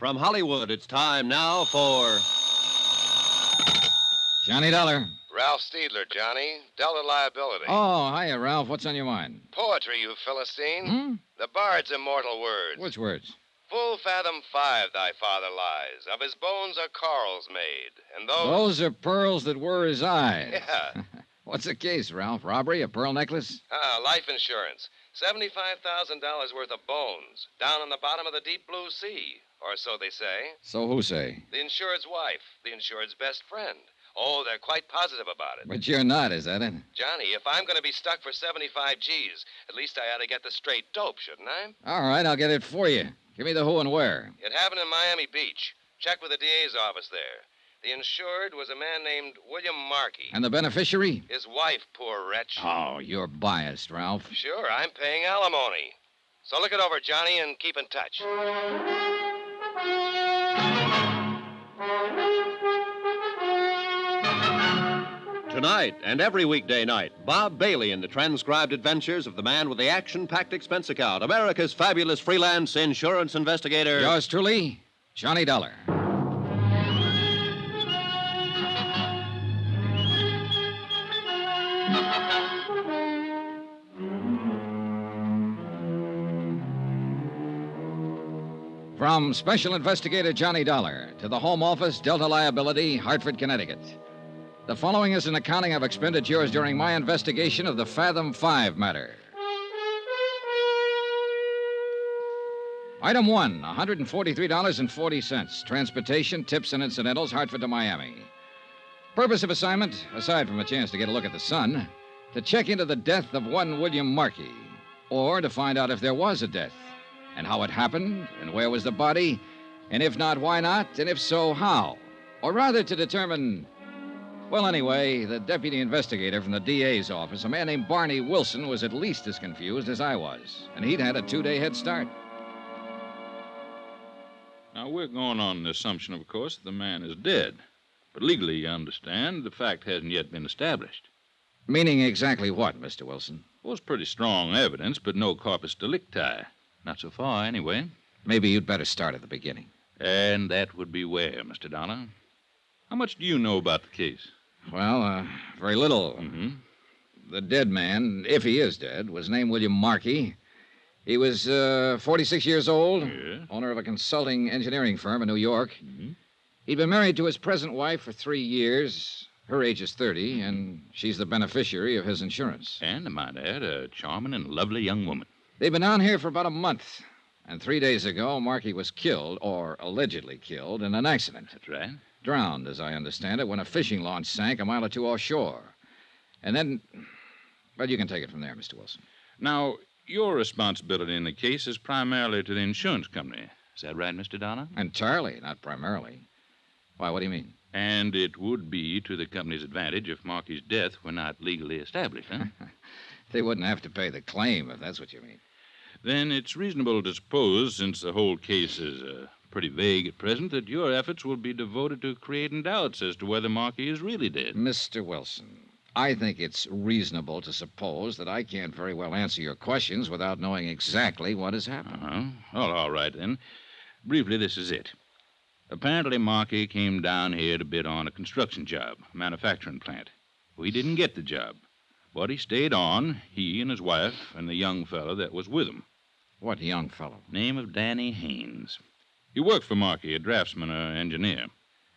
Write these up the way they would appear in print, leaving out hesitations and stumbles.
From Hollywood, it's time now for Johnny Dollar. Ralph Steedler, Johnny. Delta liability. Oh, hiya, Ralph. What's on your mind? Poetry, you Philistine. The bard's immortal words. Which words? Full Fathom-Five thy father lies. Of his bones are corals made. And those... Those are pearls that were his eyes. Yeah. What's the case, Ralph? Robbery? A pearl necklace? Life insurance. $75,000 worth of bones. Down on the bottom of the deep blue sea. Or so they say. So who say? The insured's wife. The insured's best friend. Oh, they're quite positive about it. But you're not, is that it? Johnny, if I'm going to be stuck for 75 G's, at least I ought to get the straight dope, shouldn't I? All right, I'll get it for you. Give me the who and where. It happened in Miami Beach. Check with the DA's office there. The insured was a man named William Marky. And the beneficiary? His wife, poor wretch. Oh, you're biased, Ralph. Sure, I'm paying alimony. So look it over, Johnny, and keep in touch. Tonight and every weekday night, Bob Bailey in the transcribed adventures of the man with the action-packed expense account, America's fabulous freelance insurance investigator. Yours truly, Johnny Dollar. From Special Investigator Johnny Dollar to the Home Office, Delta Liability, Hartford, Connecticut. The following is an accounting of expenditures during my investigation of the Fathom-Five Matter. Item 1, $143.40. Transportation, tips, and incidentals, Hartford to Miami. Purpose of assignment, aside from a chance to get a look at the sun, to check into the death of one William Marky, or to find out if there was a death, and how it happened, and where was the body, and if not, why not, and if so, how? Or rather, to determine... Well, anyway, the deputy investigator from the DA's office, a man named Barney Wilson, was at least as confused as I was, and he'd had a 2-day head start. Now, we're going on the assumption, of course, that the man is dead. But legally, you understand, the fact hasn't yet been established. Meaning exactly what, Mr. Wilson? Well, it's pretty strong evidence, but no corpus delicti. Not so far, anyway. Maybe you'd better start at the beginning. And that would be where, Mr. Dollar? How much do you know about the case? Well, very little. Mm-hmm. The dead man, if he is dead, was named William Marky. He was 46 years old, Yeah. owner of a consulting engineering firm in New York. Mm-hmm. He'd been married to his present wife for 3 years. Her age is 30, and she's the beneficiary of his insurance. And, I might add, a charming and lovely young woman. They've been down here for about a month, and 3 days ago, Marky was killed, or allegedly killed, in an accident. That's right. Drowned, as I understand it, when a fishing launch sank a mile or two offshore. And then... Well, you can take it from there, Mr. Wilson. Now, your responsibility in the case is primarily to the insurance company. Is that right, Mr. Dollar? Entirely, not primarily. Why, what do you mean? And it would be to the company's advantage if Marky's death were not legally established, huh? They wouldn't have to pay the claim, if that's what you mean. Then it's reasonable to suppose, since the whole case is pretty vague at present, that your efforts will be devoted to creating doubts as to whether Marky is really dead. Mr. Wilson, I think it's reasonable to suppose that I can't very well answer your questions without knowing exactly what has happened. Uh-huh. Well, all right, then. Briefly, this is it. Apparently, Marky came down here to bid on a construction job, a manufacturing plant. We didn't get the job, but he stayed on, he and his wife and the young fellow that was with him. What young fellow? Name of Danny Haynes. He worked for Marky, a draftsman or engineer.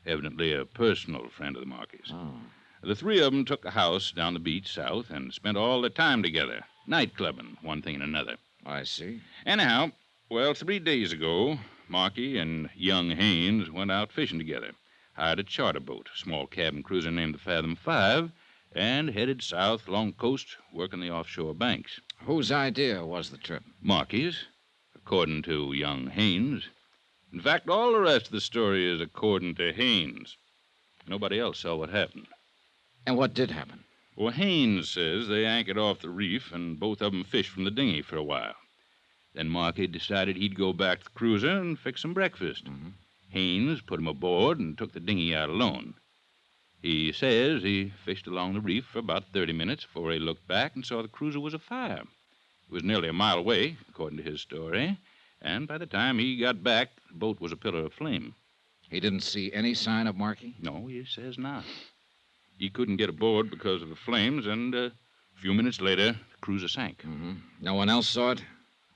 Evidently a personal friend of the Markys. Oh. The three of them took a house down the beach south and spent all their time together, night-clubbing, one thing and another. I see. Anyhow, well, 3 days ago, Marky and young Haynes went out fishing together, hired a charter boat, a small cabin cruiser named the Fathom-Five, and headed south along the coast, working the offshore banks. Whose idea was the trip? Marky's, according to young Haynes. In fact, all the rest of the story is according to Haynes. Nobody else saw what happened. And what did happen? Well, Haynes says they anchored off the reef and both of them fished from the dinghy for a while. Then Marky decided he'd go back to the cruiser and fix some breakfast. Mm-hmm. Haynes put him aboard and took the dinghy out alone. He says he fished along the reef for about 30 minutes before he looked back and saw the cruiser was afire. It was nearly a mile away, according to his story, And by the time he got back, the boat was a pillar of flame. He didn't see any sign of Marky? No, he says not. He couldn't get aboard because of the flames, and a few minutes later, the cruiser sank. Mm-hmm. No one else saw it?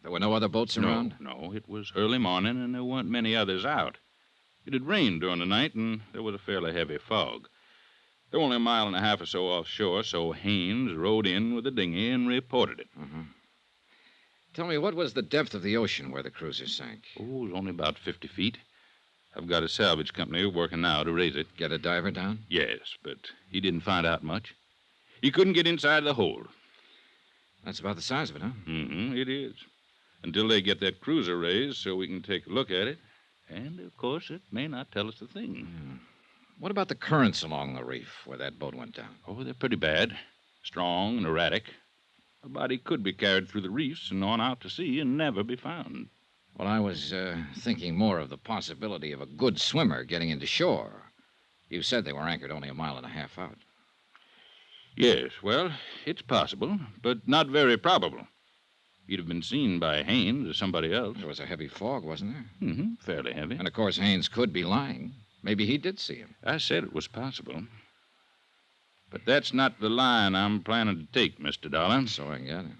There were no other boats around? No, it was early morning, and there weren't many others out. It had rained during the night, and there was a fairly heavy fog. They were only a mile and a half or so offshore, so Haynes rowed in with the dinghy and reported it. Mm-hmm. Tell me, what was the depth of the ocean where the cruiser sank? Oh, it was only about 50 feet. I've got a salvage company working now to raise it. Get a diver down? Yes, but he didn't find out much. He couldn't get inside the hold. That's about the size of it, huh? Mm-hmm, it is. Until they get that cruiser raised so we can take a look at it. And, of course, it may not tell us a thing. Yeah. What about the currents along the reef where that boat went down? Oh, they're pretty bad. Strong and erratic. A body could be carried through the reefs and on out to sea and never be found. Well, I was thinking more of the possibility of a good swimmer getting into shore. You said they were anchored only a mile and a half out. Yes, well, it's possible, but not very probable. He'd have been seen by Haynes or somebody else. There was a heavy fog, wasn't there? Mm-hmm, fairly heavy. And, of course, Haynes could be lying. Maybe he did see him. I said it was possible. But that's not the line I'm planning to take, Mr. Dollar. So I gather.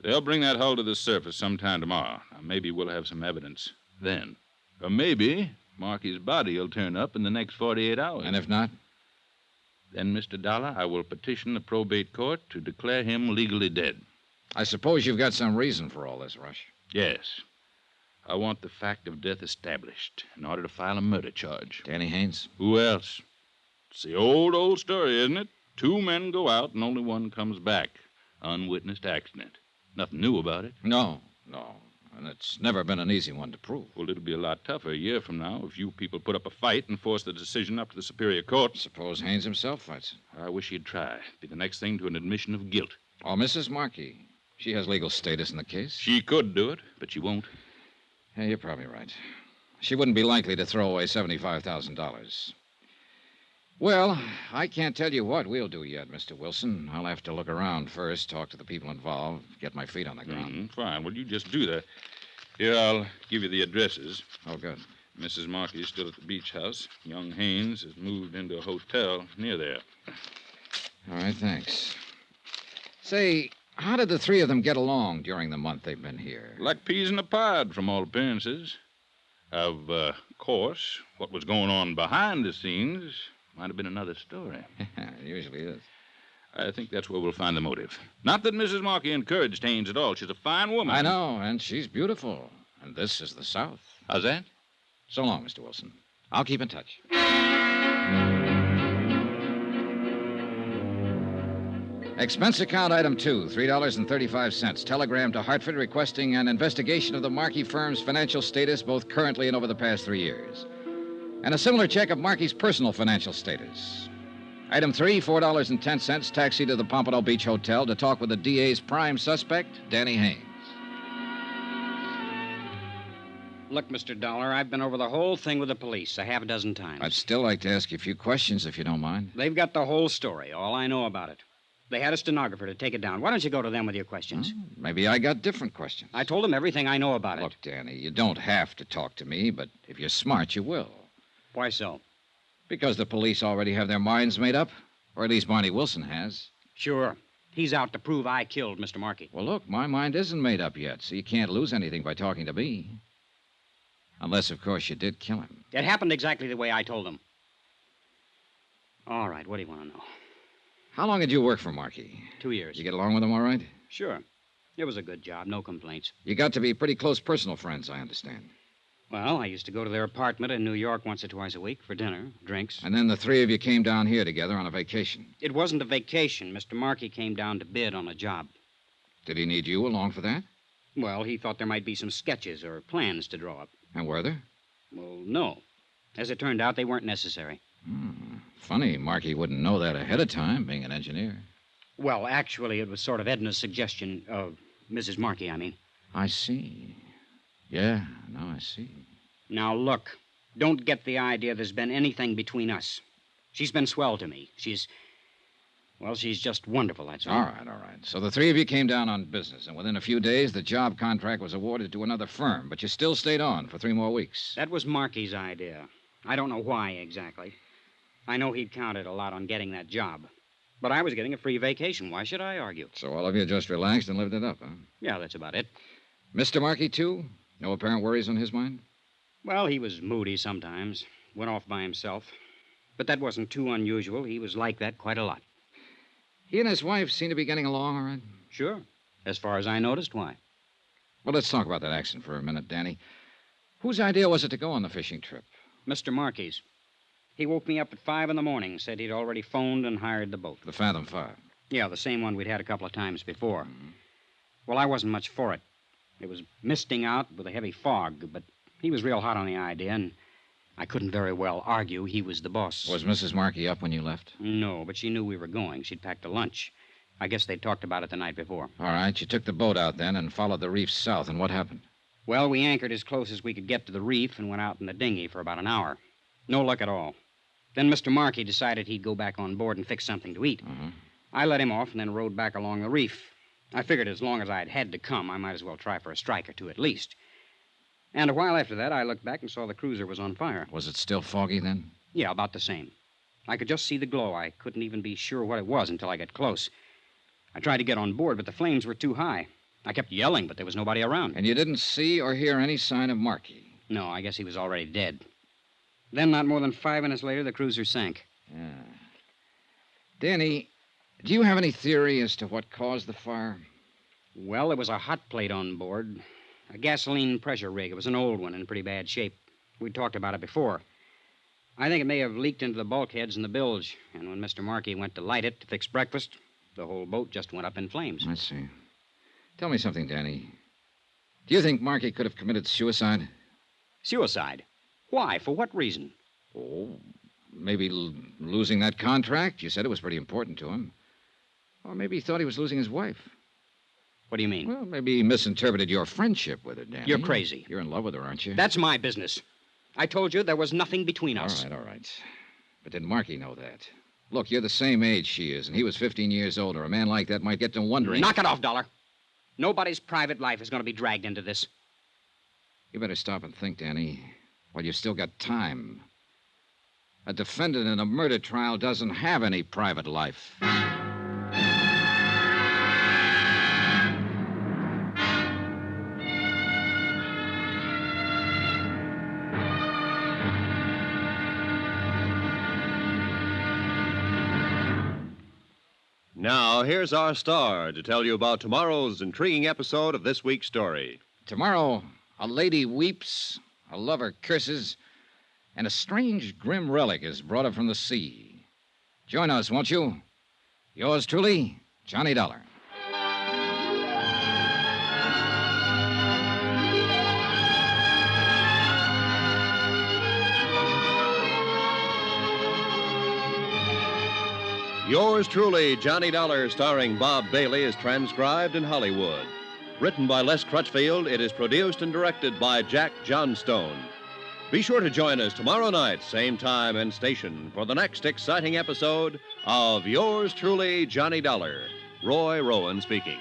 They'll bring that hull to the surface sometime tomorrow. Now, maybe we'll have some evidence then. Or maybe Marky's body will turn up in the next 48 hours. And if not? Then, Mr. Dollar, I will petition the probate court to declare him legally dead. I suppose you've got some reason for all this, Rush. Yes. I want the fact of death established in order to file a murder charge. Danny Haynes? Who else? It's the old story, isn't it? 2 men go out and only one comes back. Unwitnessed accident. Nothing new about it. No. And it's never been an easy one to prove. Well, it'll be a lot tougher a year from now if you people put up a fight and force the decision up to the Superior Court. Suppose Haynes himself fights it. I wish he'd try. It'd be the next thing to an admission of guilt. Or Mrs. Marky. She has legal status in the case. She could do it, but she won't. Yeah, you're probably right. She wouldn't be likely to throw away $75,000. Well, I can't tell you what we'll do yet, Mr. Wilson. I'll have to look around first, talk to the people involved, get my feet on the ground. Fine. Well, you just do that. Here, I'll give you the addresses. Oh, good. Mrs. Marky is still at the beach house. Young Haynes has moved into a hotel near there. All right, thanks. Say, how did the 3 of them get along during the month they've been here? Like peas in a pod, from all appearances. Of course, what was going on behind the scenes might have been another story. It usually is. I think that's where we'll find the motive. Not that Mrs. Marky encouraged Haynes at all. She's a fine woman. I know, and she's beautiful. And this is the South. How's that? So long, Mr. Wilson. I'll keep in touch. Expense account item 2, $3.35. Telegram to Hartford requesting an investigation of the Marky firm's financial status, both currently and over the past 3 years. And a similar check of Marky's personal financial status. Item 3, $4.10. Taxi to the Pompano Beach Hotel to talk with the DA's prime suspect, Danny Haynes. Look, Mr. Dollar, I've been over the whole thing with the police a half a dozen times. I'd still like to ask you a few questions, if you don't mind. They've got the whole story, all I know about it. They had a stenographer to take it down. Why don't you go to them with your questions? Maybe I got different questions. I told them everything I know about Look, it. Danny, you don't have to talk to me, but if you're smart, you will. Why so? Because the police already have their minds made up. Or at least Barney Wilson has. Sure. He's out to prove I killed Mr. Marky. Well, look, my mind isn't made up yet, so you can't lose anything by talking to me. Unless, of course, you did kill him. It happened exactly the way I told them. All right, what do you want to know? How long did you work for Marky? 2 years. You get along with him all right? Sure. It was a good job, no complaints. You got to be pretty close personal friends, I understand. Well, I used to go to their apartment in New York once or twice a week for dinner, drinks. And then the 3 of you came down here together on a vacation. It wasn't a vacation. Mr. Marky came down to bid on a job. Did he need you along for that? Well, he thought there might be some sketches or plans to draw up. And were there? Well, no. As it turned out, they weren't necessary. Funny, Marky wouldn't know that ahead of time, being an engineer. Well, actually, it was sort of Edna's suggestion of Mrs. Marky, I mean. I see. Yeah, now I see. Now, look, don't get the idea there's been anything between us. She's been swell to me. Well, she's just wonderful, that's all. All right, all right. So the three of you came down on business, and within a few days, the job contract was awarded to another firm, but you still stayed on for 3 more weeks. That was Marky's idea. I don't know why exactly. I know he'd counted a lot on getting that job. But I was getting a free vacation. Why should I argue? So all of you just relaxed and lived it up, huh? Yeah, that's about it. Mr. Marky, too? No apparent worries on his mind? Well, he was moody sometimes. Went off by himself. But that wasn't too unusual. He was like that quite a lot. He and his wife seem to be getting along all right. Sure. As far as I noticed, why? Well, let's talk about that accident for a minute, Danny. Whose idea was it to go on the fishing trip? Mr. Marky's. He woke me up at 5 in the morning, said he'd already phoned and hired the boat. The Fathom-Five. Yeah, the same one we'd had a couple of times before. Well, I wasn't much for it. It was misting out with a heavy fog, but he was real hot on the idea, and I couldn't very well argue he was the boss. Was Mrs. Marky up when you left? No, but she knew we were going. She'd packed a lunch. I guess they'd talked about it the night before. All right, you took the boat out then and followed the reef south, and what happened? Well, we anchored as close as we could get to the reef and went out in the dinghy for about an hour. No luck at all. Then Mr. Marky decided he'd go back on board and fix something to eat. I let him off and then rowed back along the reef. I figured as long as I'd had to come, I might as well try for a strike or two at least. And a while after that, I looked back and saw the cruiser was on fire. Was it still foggy then? Yeah, about the same. I could just see the glow. I couldn't even be sure what it was until I got close. I tried to get on board, but the flames were too high. I kept yelling, but there was nobody around. And you didn't see or hear any sign of Marky? No, I guess he was already dead. Then, not more than 5 minutes later, the cruiser sank. Yeah. Danny, do you have any theory as to what caused the fire? Well, there was a hot plate on board. A gasoline pressure rig. It was an old one in pretty bad shape. We'd talked about it before. I think it may have leaked into the bulkheads in the bilge, and when Mr. Marky went to light it to fix breakfast, the whole boat just went up in flames. I see. Tell me something, Danny. Do you think Marky could have committed suicide? Suicide? Why? For what reason? Oh, maybe losing that contract. You said it was pretty important to him. Or maybe he thought he was losing his wife. What do you mean? Well, maybe he misinterpreted your friendship with her, Danny. You're crazy. You're in love with her, aren't you? That's my business. I told you there was nothing between us. All right. But did Marky know that? Look, you're the same age she is, and he was 15 years older. A man like that might get to wondering... Knock it off, Dollar. Nobody's private life is going to be dragged into this. You better stop and think, Danny, while you've still got time. A defendant in a murder trial doesn't have any private life. Now, here's our star to tell you about tomorrow's intriguing episode of this week's story. Tomorrow, a lady weeps, a lover curses, and a strange, grim relic is brought up from the sea. Join us, won't you? Yours truly, Johnny Dollar. Yours truly, Johnny Dollar, starring Bob Bailey, is transcribed in Hollywood. Written by Les Crutchfield, it is produced and directed by Jack Johnstone. Be sure to join us tomorrow night, same time and station, for the next exciting episode of Yours truly, Johnny Dollar. Roy Rowan speaking.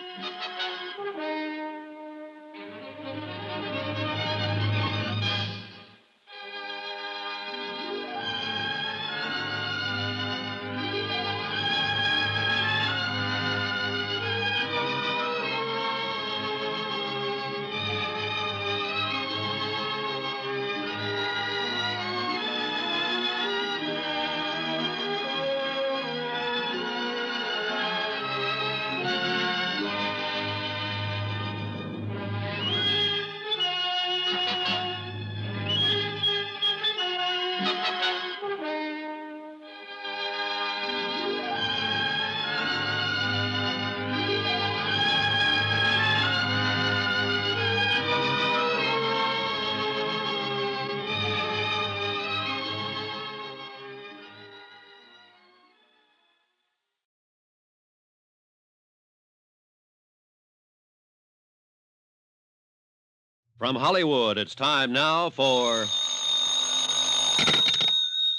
From Hollywood, it's time now for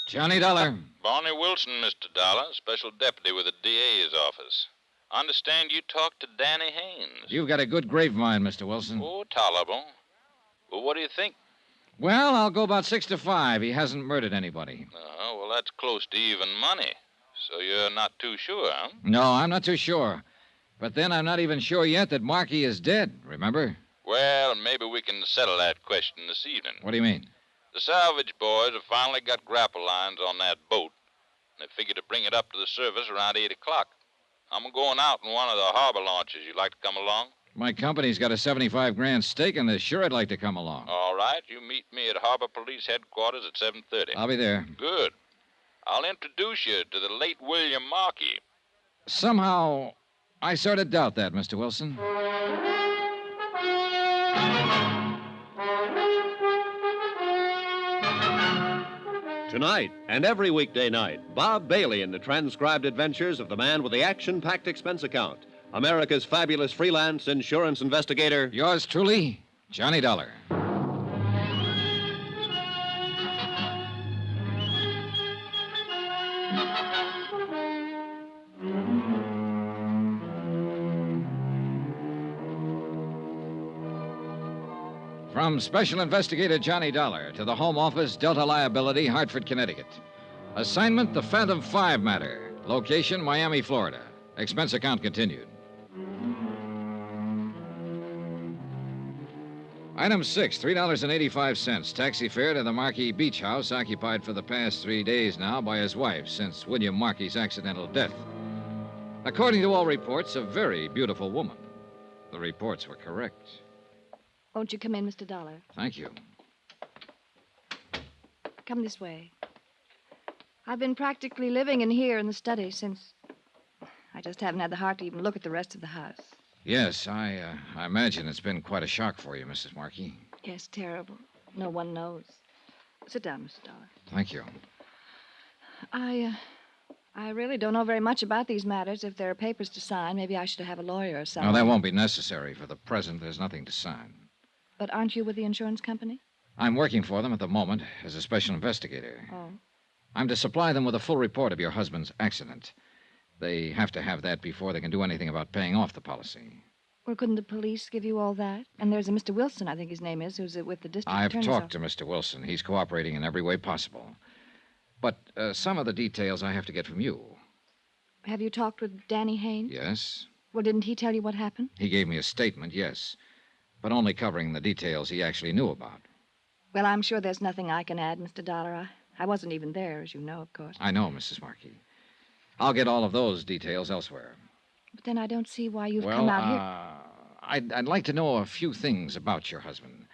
Johnny Dollar. Barney Wilson, Mr. Dollar, special deputy with the DA's office. Understand you talked to Danny Haynes. You've got a good grapevine, Mr. Wilson. Oh, tolerable. Well, what do you think? Well, I'll go about 6 to 5. He hasn't murdered anybody. Well, that's close to even money. So you're not too sure, huh? No, I'm not too sure. But then I'm not even sure yet that Marky is dead, remember? Well, maybe we can settle that question this evening. What do you mean? The salvage boys have finally got grapple lines on that boat. They figure to bring it up to the surface around 8 o'clock. I'm going out in one of the harbor launches. You'd like to come along? My company's got a 75 grand stake in this. Sure, I'd like to come along. All right. You meet me at Harbor Police Headquarters at 7:30. I'll be there. Good. I'll introduce you to the late William Marky. Somehow, I sort of doubt that, Mr. Wilson. Tonight and every weekday night, Bob Bailey in the transcribed adventures of the man with the action-packed expense account, America's fabulous freelance insurance investigator. Yours truly, Johnny Dollar. From Special Investigator Johnny Dollar to the Home Office, Delta Liability, Hartford, Connecticut. Assignment, the Fathom-Five Matter. Location, Miami, Florida. Expense account continued. Item 6, $3.85. Taxi fare to the Marky Beach House, occupied for the past 3 days now by his wife since William Marky's accidental death. According to all reports, a very beautiful woman. The reports were correct. Won't you come in, Mr. Dollar? Thank you. Come this way. I've been practically living in here in the study since... I just haven't had the heart to even look at the rest of the house. Yes, I imagine it's been quite a shock for you, Mrs. Marky. Yes, terrible. No one knows. Sit down, Mr. Dollar. Thank you. I really don't know very much about these matters. If there are papers to sign, maybe I should have a lawyer or something. No, that won't be necessary. For the present, there's nothing to sign. But aren't you with the insurance company? I'm working for them at the moment as a special investigator. Oh. I'm to supply them with a full report of your husband's accident. They have to have that before they can do anything about paying off the policy. Well, couldn't the police give you all that? And there's a Mr. Wilson, I think his name is, who's with the district I've attorney's talked to Mr. Wilson. He's cooperating in every way possible. But some of the details I have to get from you. Have you talked with Danny Haynes? Yes? Well, didn't he tell you what happened? He gave me a statement, yes. But only covering the details he actually knew about. Well, I'm sure there's nothing I can add, Mr. Dollar. I wasn't even there, as you know, of course. I know, Mrs. Marky. I'll get all of those details elsewhere. But then I don't see why you've come out here. I'd like to know a few things about your husband.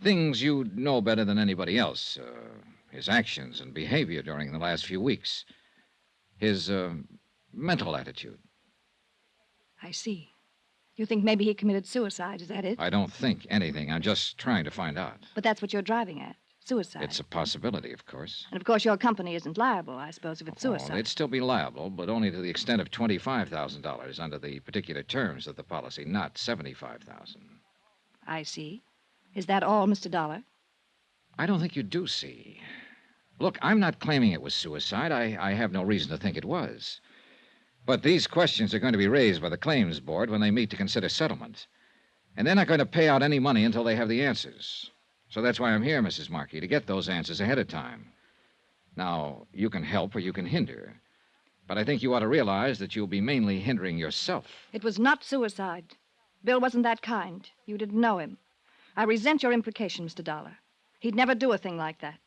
Things you know better than anybody else. His actions and behavior during the last few weeks. His mental attitude. I see. You think maybe he committed suicide, is that it? I don't think anything. I'm just trying to find out. But that's what you're driving at. Suicide. It's a possibility, of course. And, of course, your company isn't liable, I suppose, if it's suicide. Oh, they'd still be liable, but only to the extent of $25,000 under the particular terms of the policy, not $75,000. I see. Is that all, Mr. Dollar? I don't think you do see. Look, I'm not claiming it was suicide. I have no reason to think it was. But these questions are going to be raised by the claims board when they meet to consider settlement. And they're not going to pay out any money until they have the answers. So that's why I'm here, Mrs. Marky, to get those answers ahead of time. Now, you can help or you can hinder. But I think you ought to realize that you'll be mainly hindering yourself. It was not suicide. Bill wasn't that kind. You didn't know him. I resent your implication, Mr. Dollar. He'd never do a thing like that.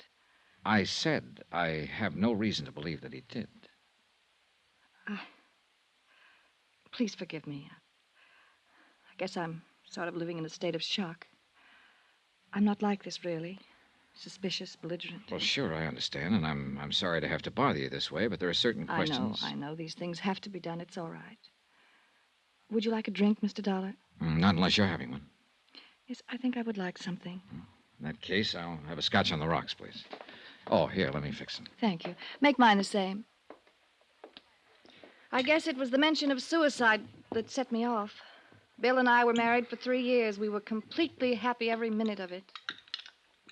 I said I have no reason to believe that he did. Please forgive me. I guess I'm sort of living in a state of shock. I'm not like this, really. Suspicious, belligerent. Well, sure, I understand, and I'm sorry to have to bother you this way, but there are certain questions... I know. These things have to be done. It's all right. Would you like a drink, Mr. Dollar? Not unless you're having one. Yes, I think I would like something. In that case, I'll have a scotch on the rocks, please. Oh, here, let me fix them. Thank you. Make mine the same. I guess it was the mention of suicide that set me off. Bill and I were married for 3 years. We were completely happy every minute of it.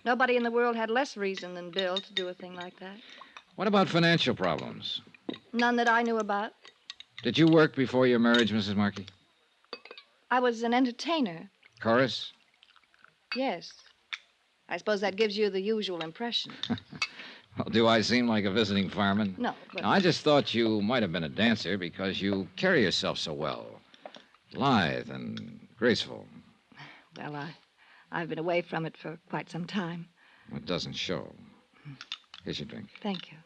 Nobody in the world had less reason than Bill to do a thing like that. What about financial problems? None that I knew about. Did you work before your marriage, Mrs. Marky? I was an entertainer. Chorus? Yes. I suppose that gives you the usual impression. Well, do I seem like a visiting fireman? No, but... I just thought you might have been a dancer because you carry yourself so well. Lithe and graceful. Well, I've been away from it for quite some time. It doesn't show. Here's your drink. Thank you.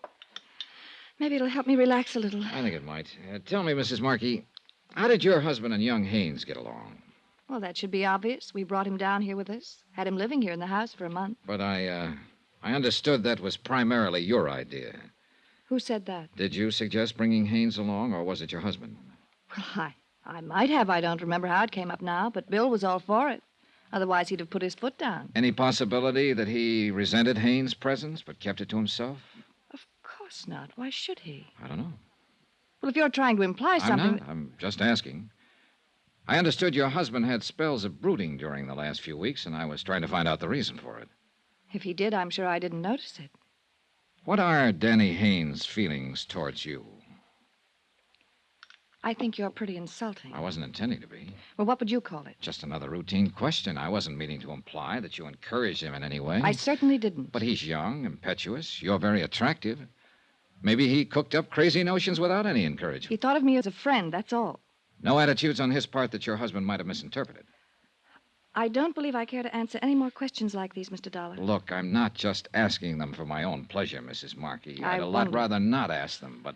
Maybe it'll help me relax a little. I think it might. Tell me, Mrs. Marky, how did your husband and young Haynes get along? Well, that should be obvious. We brought him down here with us. Had him living here in the house for a month. But I understood that was primarily your idea. Who said that? Did you suggest bringing Haynes along, or was it your husband? Well, I might have. I don't remember how it came up now, but Bill was all for it. Otherwise, he'd have put his foot down. Any possibility that he resented Haynes' presence but kept it to himself? Of course not. Why should he? I don't know. Well, if you're trying to imply something... I'm not. I'm just asking. I understood your husband had spells of brooding during the last few weeks, and I was trying to find out the reason for it. If he did, I'm sure I didn't notice it. What are Danny Haynes' feelings towards you? I think you're pretty insulting. I wasn't intending to be. Well, what would you call it? Just another routine question. I wasn't meaning to imply that you encouraged him in any way. I certainly didn't. But he's young, impetuous. You're very attractive. Maybe he cooked up crazy notions without any encouragement. He thought of me as a friend, that's all. No attitudes on his part that your husband might have misinterpreted. I don't believe I care to answer any more questions like these, Mr. Dollar. Look, I'm not just asking them for my own pleasure, Mrs. Marky. I I'd a lot wonder. rather not ask them, but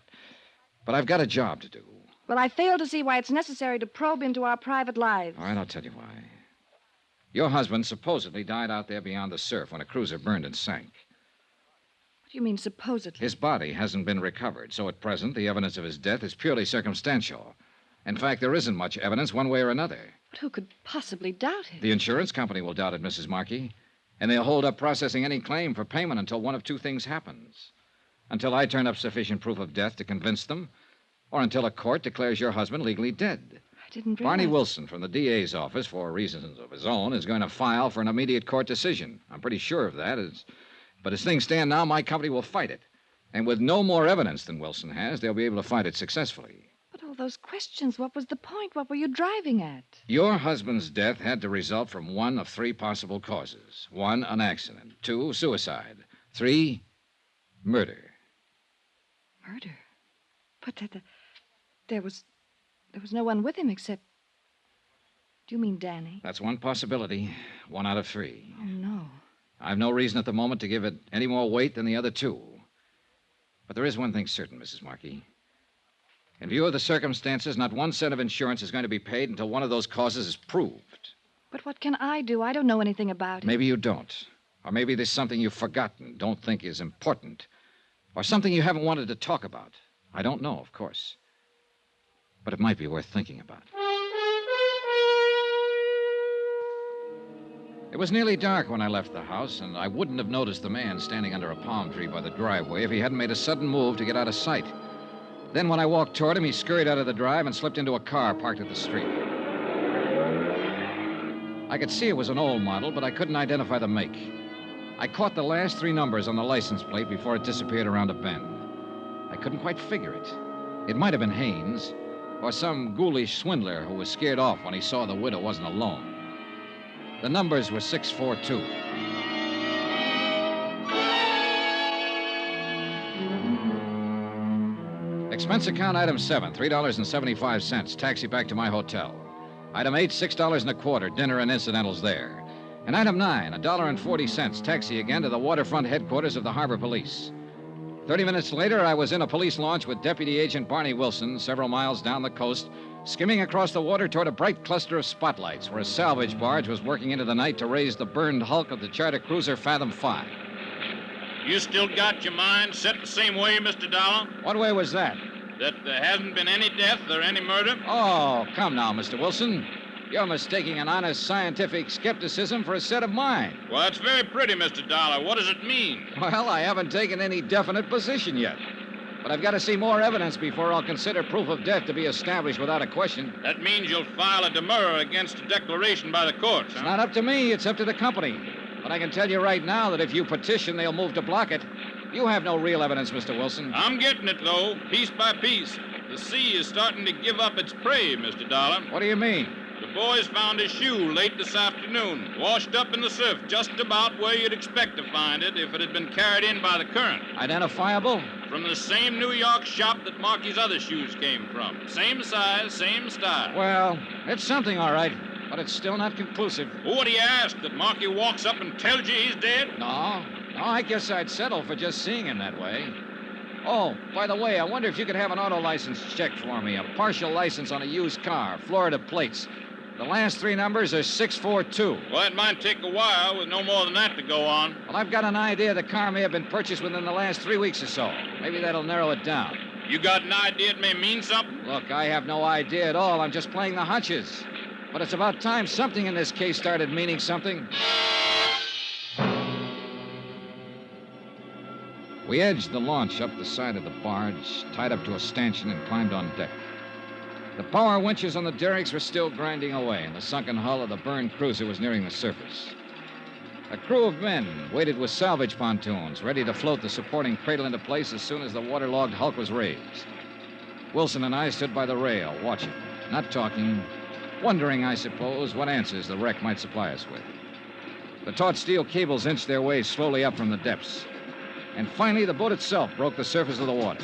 I've got a job to do. Well, I fail to see why it's necessary to probe into our private lives. All right, I'll tell you why. Your husband supposedly died out there beyond the surf when a cruiser burned and sank. What do you mean, supposedly? His body hasn't been recovered, so at present the evidence of his death is purely circumstantial. In fact, there isn't much evidence one way or another. But who could possibly doubt it? The insurance company will doubt it, Mrs. Marky, and they'll hold up processing any claim for payment until one of two things happens. Until I turn up sufficient proof of death to convince them, or until a court declares your husband legally dead. I didn't realize... Barney Wilson from the DA's office, for reasons of his own, is going to file for an immediate court decision. I'm pretty sure of that. But as things stand now, my company will fight it. And with no more evidence than Wilson has, they'll be able to fight it successfully. But all those questions, what was the point? What were you driving at? Your husband's death had to result from one of three possible causes. 1, an accident. 2, suicide. 3, murder. Murder? But there was no one with him except... Do you mean Danny? That's one possibility. 1 out of 3. Oh, no. I've no reason at the moment to give it any more weight than the other 2. But there is one thing certain, Mrs. Marky. In view of the circumstances, not 1 cent of insurance is going to be paid until one of those causes is proved. But what can I do? I don't know anything about it. Maybe you don't. Or maybe there's something you've forgotten, don't think is important. Or something you haven't wanted to talk about. I don't know, of course. But it might be worth thinking about. It was nearly dark when I left the house, and I wouldn't have noticed the man standing under a palm tree by the driveway if he hadn't made a sudden move to get out of sight. Then when I walked toward him, he scurried out of the drive and slipped into a car parked at the street. I could see it was an old model, but I couldn't identify the make. I caught the last 3 numbers on the license plate before it disappeared around a bend. I couldn't quite figure it. It might have been Haynes, or some ghoulish swindler who was scared off when he saw the widow wasn't alone. The numbers were 642. Expense account item 7, $3.75. Taxi back to my hotel. Item 8, $6.25. Dinner and incidentals there. And item 9, $1.40. Taxi again to the waterfront headquarters of the Harbor Police. 30 minutes later, I was in a police launch with Deputy Agent Barney Wilson, several miles down the coast, skimming across the water toward a bright cluster of spotlights where a salvage barge was working into the night to raise the burned hulk of the charter cruiser Fathom-Five. You still got your mind set the same way, Mr. Dollar? What way was that? That there hasn't been any death or any murder? Oh, come now, Mr. Wilson. You're mistaking an honest scientific skepticism for a set of mind. Well, that's very pretty, Mr. Dollar. What does it mean? Well, I haven't taken any definite position yet. But I've got to see more evidence before I'll consider proof of death to be established without a question. That means you'll file a demurrer against a declaration by the courts, It's huh? not up to me. It's up to the company. But I can tell you right now that if you petition, they'll move to block it. You have no real evidence, Mr. Wilson. I'm getting it, though, piece by piece. The sea is starting to give up its prey, Mr. Dollar. What do you mean? The boys found his shoe late this afternoon, washed up in the surf, just about where you'd expect to find it if it had been carried in by the current. Identifiable? From the same New York shop that Marky's other shoes came from. Same size, same style. Well, it's something, all right, but it's still not conclusive. Well, what do you ask? That Marky walks up and tells you he's dead? No, I guess I'd settle for just seeing him that way. Oh, by the way, I wonder if you could have an auto license checked for me. A partial license on a used car, Florida plates. The last 3 numbers are 642. Well, it might take a while with no more than that to go on. Well, I've got an idea the car may have been purchased within the last 3 weeks or so. Maybe that'll narrow it down. You got an idea it may mean something? Look, I have no idea at all. I'm just playing the hunches. But it's about time something in this case started meaning something. We edged the launch up the side of the barge, tied up to a stanchion, and climbed on deck. The power winches on the derricks were still grinding away, and the sunken hull of the burned cruiser was nearing the surface. A crew of men waited with salvage pontoons, ready to float the supporting cradle into place as soon as the waterlogged hulk was raised. Wilson and I stood by the rail, watching, not talking, wondering, I suppose, what answers the wreck might supply us with. The taut steel cables inched their way slowly up from the depths. And finally, the boat itself broke the surface of the water.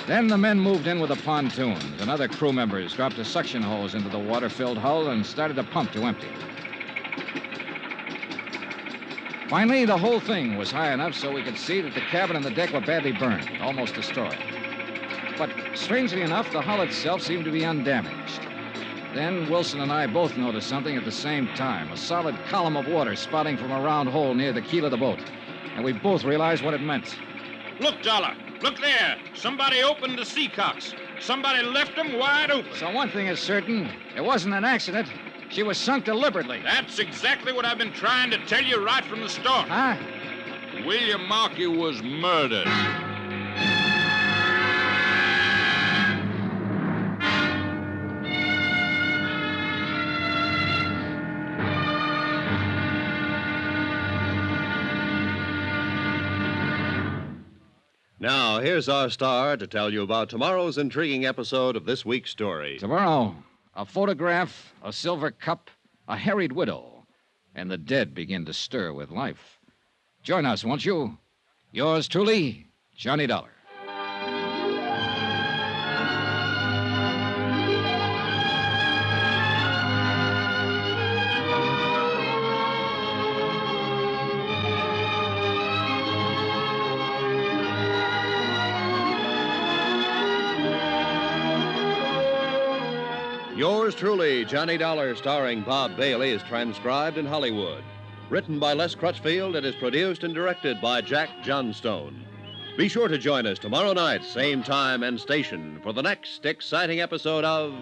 Then the men moved in with the pontoons, and other crew members dropped a suction hose into the water-filled hull and started to pump to empty. Finally, the whole thing was high enough so we could see that the cabin and the deck were badly burned, almost destroyed. But strangely enough, the hull itself seemed to be undamaged. Then Wilson and I both noticed something at the same time, a solid column of water spouting from a round hole near the keel of the boat. And we both realized what it meant. Look, Dollar. Look there. Somebody opened the seacocks. Somebody left them wide open. So one thing is certain. It wasn't an accident. She was sunk deliberately. That's exactly what I've been trying to tell you right from the start. Huh? William Marky was murdered. Now, here's our star to tell you about tomorrow's intriguing episode of this week's story. Tomorrow, a photograph, a silver cup, a harried widow, and the dead begin to stir with life. Join us, won't you? Yours truly, Johnny Dollar. Yours truly, Johnny Dollar, starring Bob Bailey, is transcribed in Hollywood. Written by Les Crutchfield, it is produced and directed by Jack Johnstone. Be sure to join us tomorrow night, same time and station, for the next exciting episode of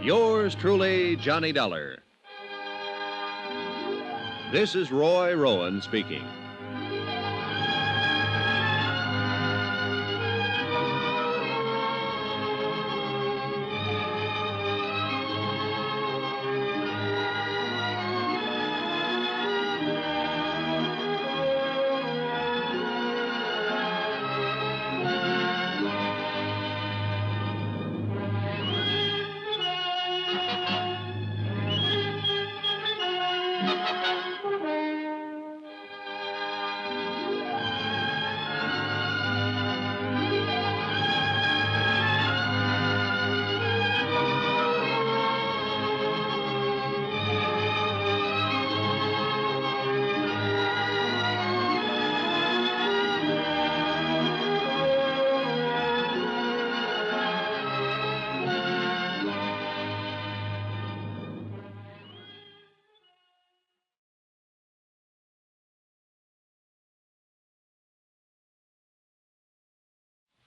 Yours truly, Johnny Dollar. This is Roy Rowan speaking.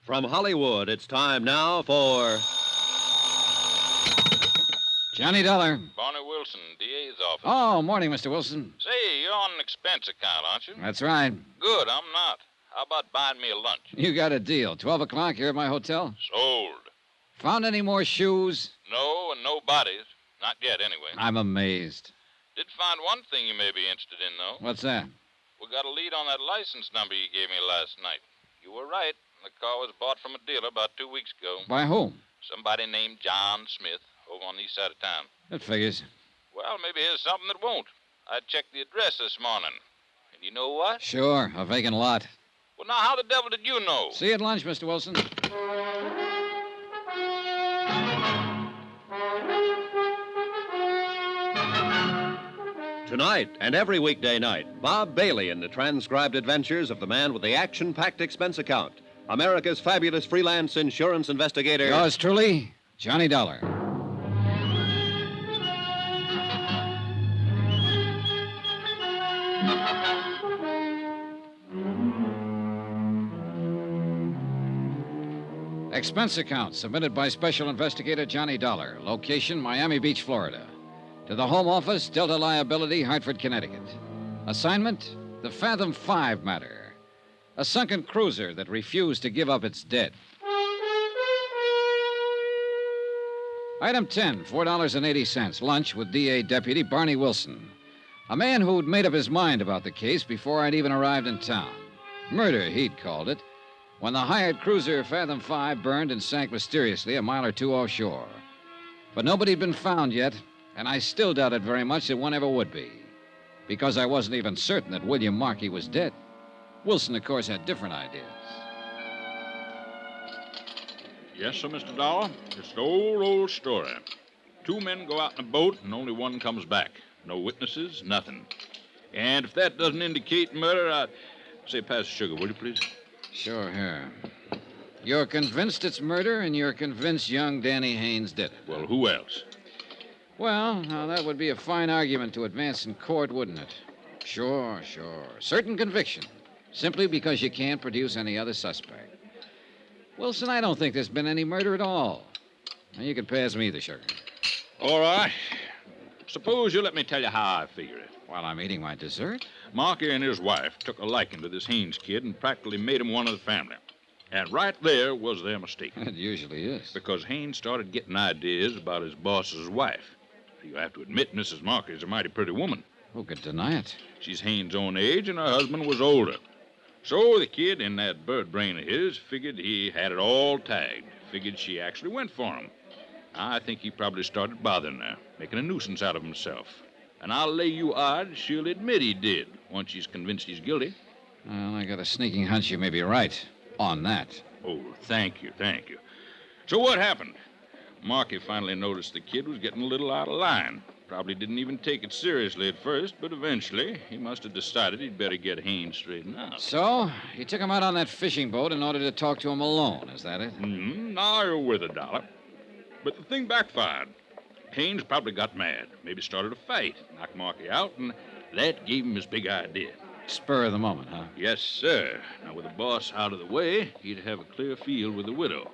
From Hollywood, it's time now for Johnny Dollar. Barney Wilson, DA's office. Oh, morning, Mr. Wilson. Say, you're on an expense account, aren't you? That's right. Good, I'm not. How about buying me a lunch? You got a deal. 12 o'clock here at my hotel. Sold. Found any more shoes? No, and no bodies. Not yet, anyway. I'm amazed. Did find one thing you may be interested in, though. What's that? We got a lead on that license number you gave me last night. You were right. The car was bought from a dealer about 2 weeks ago. By whom? Somebody named John Smith over on the east side of town. That figures. Well, maybe here's something that won't. I checked the address this morning. And you know what? Sure, a vacant lot. Well, now, how the devil did you know? See you at lunch, Mr. Wilson. Tonight and every weekday night, Bob Bailey in the transcribed adventures of the man with the action-packed expense account, America's fabulous freelance insurance investigator. Yours truly, Johnny Dollar. Expense account submitted by Special Investigator Johnny Dollar. Location, Miami Beach, Florida. To the Home Office, Delta Liability, Hartford, Connecticut. Assignment, the Fathom-Five Matter. A sunken cruiser that refused to give up its dead. Item 10, $4.80. Lunch with DA Deputy Barney Wilson. A man who'd made up his mind about the case before I'd even arrived in town. Murder, he'd called it, when the hired cruiser Fathom-Five burned and sank mysteriously a mile or two offshore. But nobody'd been found yet, and I still doubted very much that one ever would be, because I wasn't even certain that William Marky was dead. Wilson, of course, had different ideas. Yes, sir, Mr. Dollar. It's the old story. 2 men go out in a boat, and only one comes back. No witnesses, nothing. And if that doesn't indicate murder, I'd say pass the sugar, will you, please? Sure, here. You're convinced it's murder, and you're convinced young Danny Haynes did it. Well, who else? Well, now that would be a fine argument to advance in court, wouldn't it? Sure. Certain conviction, simply because you can't produce any other suspect. Wilson, I don't think there's been any murder at all. Now, you can pass me the sugar. All right. Suppose you let me tell you how I figure it. While I'm eating my dessert? Marky and his wife took a liking to this Haynes kid and practically made him one of the family. And right there was their mistake. It usually is. Because Haynes started getting ideas about his boss's wife. You have to admit Mrs. Marky is a mighty pretty woman. Who could deny it? She's Haynes' own age, and her husband was older. So the kid in that bird brain of his figured he had it all tagged. Figured she actually went for him. I think he probably started bothering her, making a nuisance out of himself. And I'll lay you odds she'll admit he did, once she's convinced he's guilty. Well, I got a sneaking hunch you may be right on that. Oh, thank you. So what happened? Marky finally noticed the kid was getting a little out of line. Probably didn't even take it seriously at first, but eventually he must have decided he'd better get Haynes straightened out. So, you took him out on that fishing boat in order to talk to him alone, is that it? Now you're with a dollar. But the thing backfired. Haynes probably got mad, maybe started a fight, knocked Marky out, and that gave him his big idea. Spur of the moment, huh? Yes, sir. Now, with the boss out of the way, he'd have a clear field with the widow.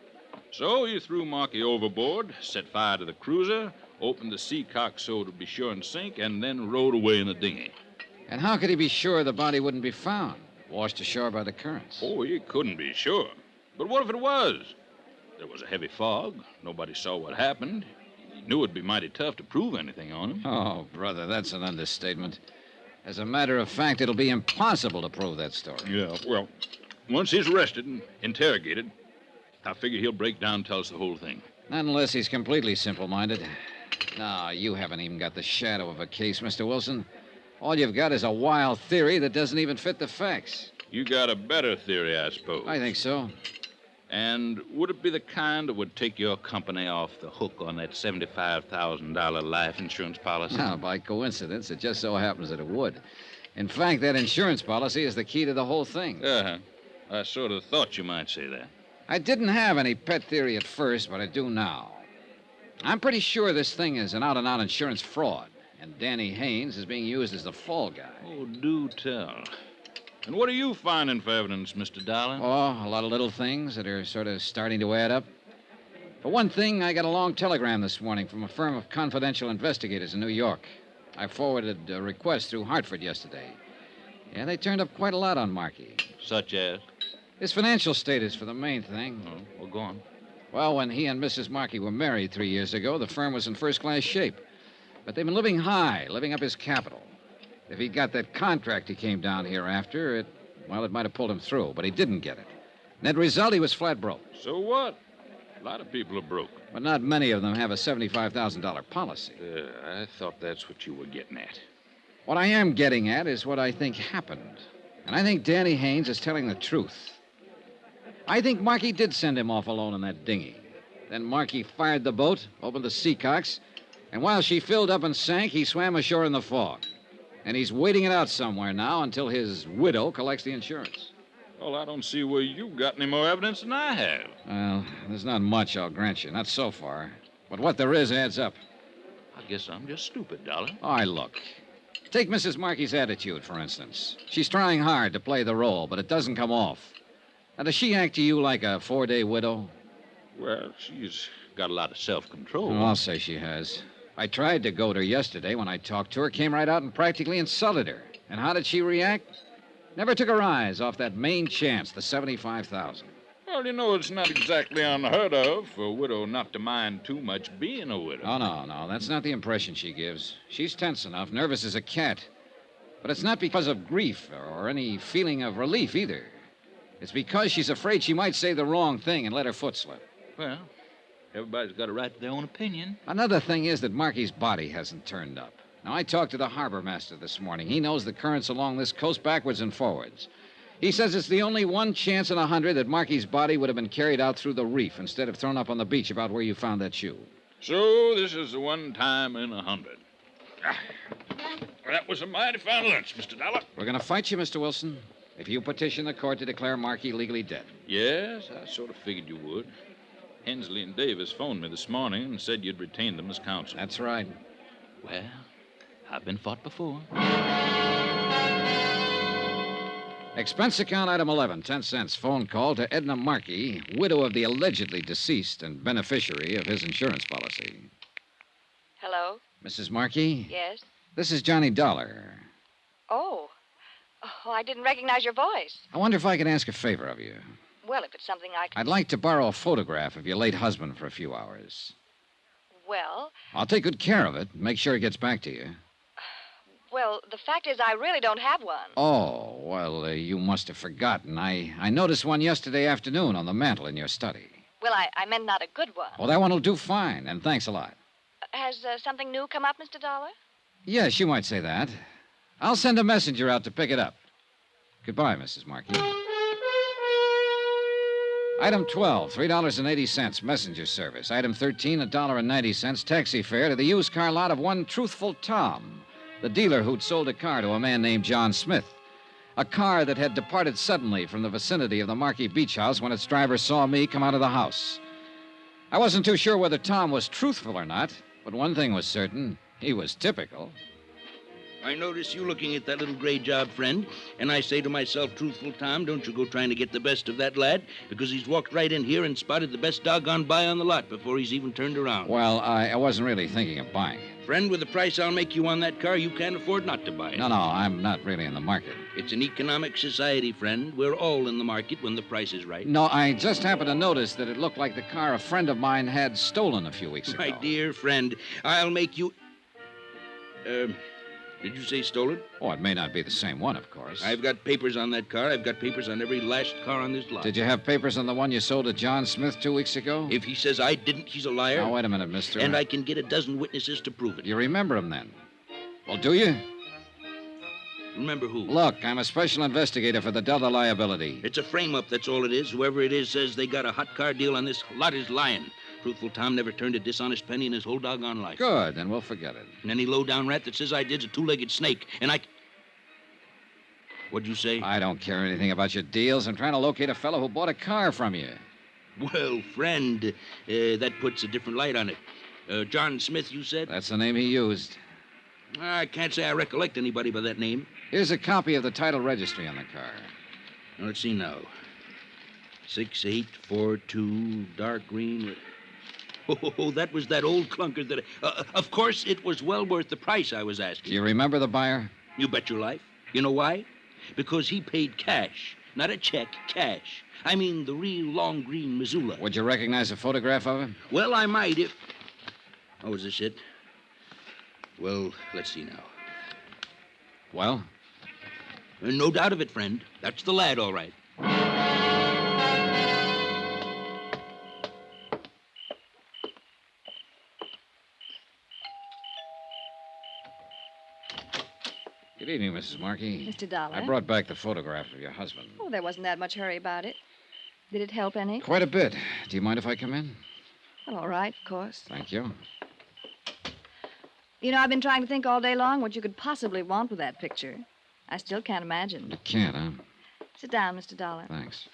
So he threw Marky overboard, set fire to the cruiser, opened the sea cock so it would be sure and sink, and then rowed away in the dinghy. And how could he be sure the body wouldn't be found, washed ashore by the currents? Oh, he couldn't be sure. But what if it was? There was a heavy fog. Nobody saw what happened. He knew it'd be mighty tough to prove anything on him. Oh, brother, that's an understatement. As a matter of fact, it'll be impossible to prove that story. Yeah, well, once he's arrested and interrogated, I figure he'll break down and tell us the whole thing. Not unless he's completely simple-minded. No, you haven't even got the shadow of a case, Mr. Wilson. All you've got is a wild theory that doesn't even fit the facts. You got a better theory, I suppose. I think so. And would it be the kind that would take your company off the hook on that $75,000 life insurance policy? Now, by coincidence, it just so happens that it would. In fact, that insurance policy is the key to the whole thing. Uh-huh. I sort of thought you might say that. I didn't have any pet theory at first, but I do now. I'm pretty sure this thing is an out-and-out insurance fraud, and Danny Haynes is being used as the fall guy. Oh, do tell. And what are you finding for evidence, Mr. Dollar? Oh, a lot of little things that are sort of starting to add up. For one thing, I got a long telegram this morning from a firm of confidential investigators in New York. I forwarded a request through Hartford yesterday. Yeah, they turned up quite a lot on Marky. Such as? His financial status for the main thing. Oh, well, go on. Well, when he and Mrs. Marky were married 3 years ago, the firm was in first-class shape. But they've been living high, living up his capital. If he got that contract he came down here after, it might have pulled him through, but he didn't get it. Net result, he was flat broke. So what? A lot of people are broke. But not many of them have a $75,000 policy. I thought that's what you were getting at. What I am getting at is what I think happened. And I think Danny Haynes is telling the truth. I think Marky did send him off alone in that dinghy. Then Marky fired the boat, opened the seacocks, and while she filled up and sank, he swam ashore in the fog. And he's waiting it out somewhere now until his widow collects the insurance. Well, I don't see where you've got any more evidence than I have. Well, there's not much, I'll grant you. Not so far. But what there is adds up. I guess I'm just stupid, Dollar. All right, look. Take Mrs. Marky's attitude, for instance. She's trying hard to play the role, but it doesn't come off. Now, does she act to you like a 4-day widow? Well, she's got a lot of self-control. Oh, I'll say she has. I tried to goad her yesterday when I talked to her, came right out and practically insulted her. And how did she react? Never took her eyes off that main chance, the $75,000. Well, you know, it's not exactly unheard of for a widow not to mind too much being a widow. Oh, no. That's not the impression she gives. She's tense enough, nervous as a cat. But it's not because of grief or any feeling of relief either. It's because she's afraid she might say the wrong thing and let her foot slip. Well, everybody's got a right to their own opinion. Another thing is that Marky's body hasn't turned up. Now, I talked to the harbor master this morning. He knows the currents along this coast backwards and forwards. He says it's the only one chance in 100 that Marky's body would have been carried out through the reef instead of thrown up on the beach about where you found that shoe. So this is the one time in 100. That was a mighty fine lunch, Mr. Dollar. We're going to fight you, Mr. Wilson, if you petition the court to declare Marky legally dead. Yes, I sort of figured you would. Hensley and Davis phoned me this morning and said you'd retain them as counsel. That's right. Well, I've been fought before. Expense account item 11, 10 cents. Phone call to Edna Marky, widow of the allegedly deceased and beneficiary of his insurance policy. Hello? Mrs. Marky? Yes? This is Johnny Dollar. Oh, I didn't recognize your voice. I wonder if I could ask a favor of you. Well, if it's something I can... I'd like to borrow a photograph of your late husband for a few hours. Well... I'll take good care of it and make sure it gets back to you. Well, the fact is I really don't have one. Oh, well, you must have forgotten. I noticed one yesterday afternoon on the mantel in your study. Well, I meant not a good one. Well, that one will do fine, and thanks a lot. Has something new come up, Mr. Dollar? Yes, you might say that. I'll send a messenger out to pick it up. Goodbye, Mrs. Marky. Item 12, $3.80, messenger service. Item 13, $1.90, taxi fare to the used car lot of one Truthful Tom, the dealer who'd sold a car to a man named John Smith. A car that had departed suddenly from the vicinity of the Marky Beach House when its driver saw me come out of the house. I wasn't too sure whether Tom was truthful or not, but one thing was certain. He was typical. I notice you looking at that little gray job, friend, and I say to myself, Truthful Tom, don't you go trying to get the best of that lad, because he's walked right in here and spotted the best doggone buy on the lot before he's even turned around. Well, I wasn't really thinking of buying it. Friend, with the price I'll make you on that car, you can't afford not to buy it. No, I'm not really in the market. It's an economic society, friend. We're all in the market when the price is right. No, I just happened to notice that it looked like the car a friend of mine had stolen a few weeks ago. My dear friend, I'll make you... Did you say stolen? Oh, it may not be the same one, of course. I've got papers on that car. I've got papers on every last car on this lot. Did you have papers on the one you sold to John Smith 2 weeks ago? If he says I didn't, he's a liar. Now, wait a minute, mister. And I can get a dozen witnesses to prove it. You remember him, then? Well, do you? Remember who? Look, I'm a special investigator for the Delta liability. It's a frame-up, that's all it is. Whoever it is says they got a hot car deal on this lot is lying. Truthful Tom never turned a dishonest penny in his whole doggone life. Good, then we'll forget it. And any low-down rat that says I did's a two-legged snake, and I... What'd you say? I don't care anything about your deals. I'm trying to locate a fellow who bought a car from you. Well, friend, that puts a different light on it. John Smith, you said? That's the name he used. I can't say I recollect anybody by that name. Here's a copy of the title registry on the car. Now, let's see now. 6842, dark green... Oh, that was that old clunker that... of course, it was well worth the price I was asking. Do you remember the buyer? You bet your life. You know why? Because he paid cash. Not a check, cash. I mean the real long green Missoula. Would you recognize a photograph of him? Well, I might if... Oh, is this it? Well, let's see now. Well? No doubt of it, friend. That's the lad, all right. Good evening, Mrs. Marky. Mr. Dollar. I brought back the photograph of your husband. Oh, there wasn't that much hurry about it. Did it help any? Quite a bit. Do you mind if I come in? Well, all right, of course. Thank you. You know, I've been trying to think all day long what you could possibly want with that picture. I still can't imagine. You can't, huh? Sit down, Mr. Dollar. Thanks.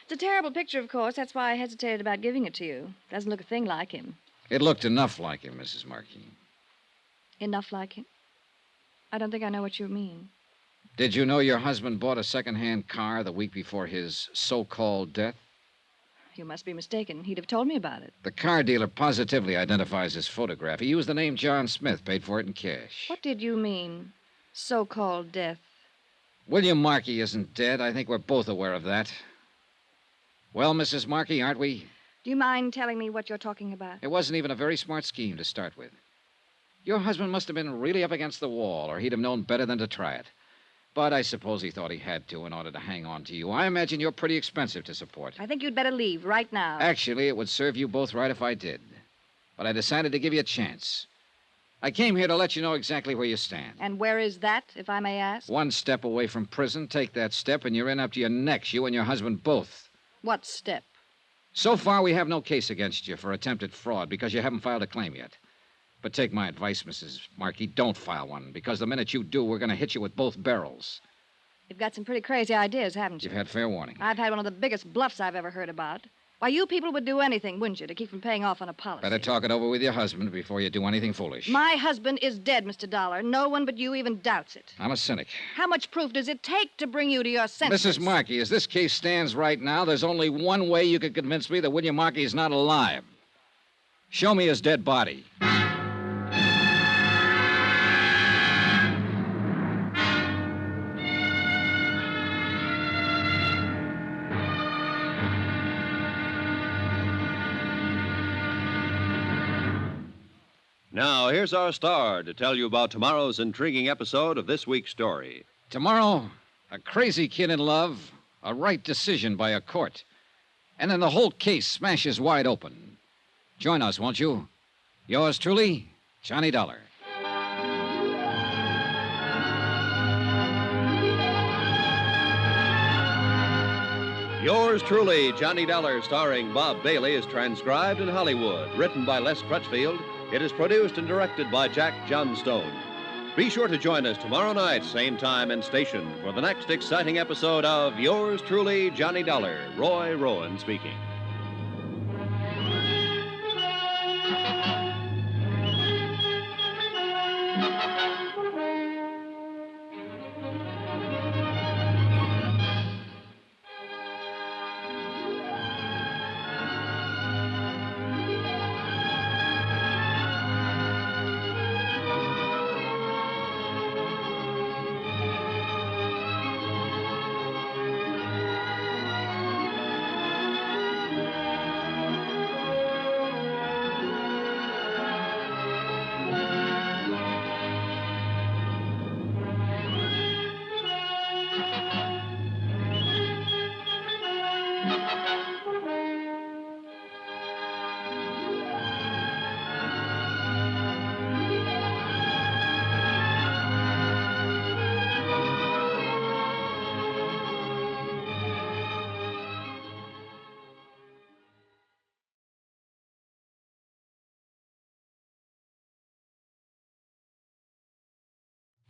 It's a terrible picture, of course. That's why I hesitated about giving it to you. Doesn't look a thing like him. It looked enough like him, Mrs. Marky. Enough like him? I don't think I know what you mean. Did you know your husband bought a second-hand car the week before his so-called death? You must be mistaken. He'd have told me about it. The car dealer positively identifies his photograph. He used the name John Smith, paid for it in cash. What did you mean, so-called death? William Marky isn't dead. I think we're both aware of that. Well, Mrs. Marky, aren't we? Do you mind telling me what you're talking about? It wasn't even a very smart scheme to start with. Your husband must have been really up against the wall, or he'd have known better than to try it. But I suppose he thought he had to in order to hang on to you. I imagine you're pretty expensive to support. I think you'd better leave right now. Actually, it would serve you both right if I did. But I decided to give you a chance. I came here to let you know exactly where you stand. And where is that, if I may ask? One step away from prison. Take that step, and you're in up to your necks, you and your husband both. What step? So far, we have no case against you for attempted fraud because you haven't filed a claim yet. But take my advice, Mrs. Marky, don't file one, because the minute you do, we're going to hit you with both barrels. You've got some pretty crazy ideas, haven't you? You've had fair warning. I've had one of the biggest bluffs I've ever heard about. Why, you people would do anything, wouldn't you, to keep from paying off on a policy? Better talk it over with your husband before you do anything foolish. My husband is dead, Mr. Dollar. No one but you even doubts it. I'm a cynic. How much proof does it take to bring you to your senses? Mrs. Marky, as this case stands right now, there's only one way you could convince me that William Marky is not alive. Show me his dead body. Now, here's our star to tell you about tomorrow's intriguing episode of this week's story. Tomorrow, a crazy kid in love, a right decision by a court, and then the whole case smashes wide open. Join us, won't you? Yours truly, Johnny Dollar. Yours truly, Johnny Dollar, starring Bob Bailey, is transcribed in Hollywood. Written by Les Crutchfield, it is produced and directed by Jack Johnstone. Be sure to join us tomorrow night, same time and station, for the next exciting episode of Yours truly, Johnny Dollar. Roy Rowan speaking.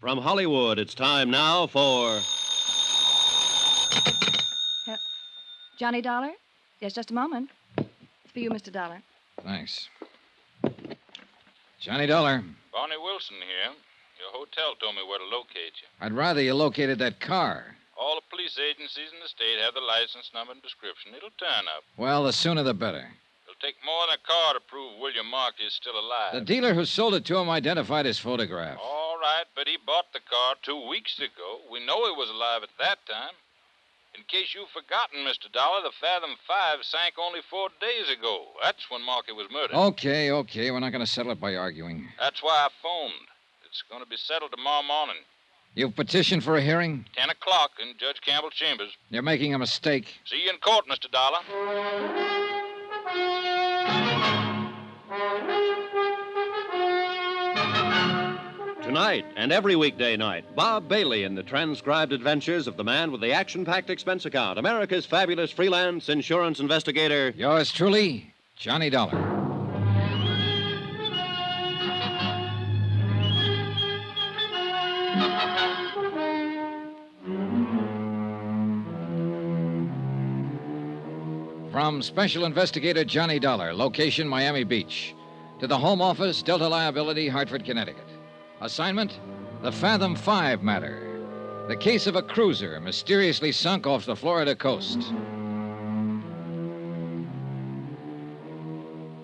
From Hollywood, it's time now for... Johnny Dollar? Yes, just a moment. It's for you, Mr. Dollar. Thanks. Johnny Dollar. Barney Wilson here. Your hotel told me where to locate you. I'd rather you located that car. All the police agencies in the state have the license number and description. It'll turn up. Well, the sooner the better. It'll take more than a car to prove William Marky is still alive. The dealer who sold it to him identified his photograph. All right, but he bought the car 2 weeks ago. We know he was alive at that time. In case you've forgotten, Mr. Dollar, the Fathom-Five sank only 4 days ago. That's when Marky was murdered. Okay. We're not going to settle it by arguing. That's why I phoned. It's going to be settled tomorrow morning. You've petitioned for a hearing? 10 o'clock in Judge Campbell's chambers. You're making a mistake. See you in court, Mr. Dollar. Tonight and every weekday night, Bob Bailey in the transcribed adventures of the man with the action-packed expense account, America's fabulous freelance insurance investigator. Yours truly, Johnny Dollar. From Special Investigator Johnny Dollar, location Miami Beach, to the Home Office, Delta Liability, Hartford, Connecticut. Assignment, the Fathom-Five Matter. The case of a cruiser mysteriously sunk off the Florida coast.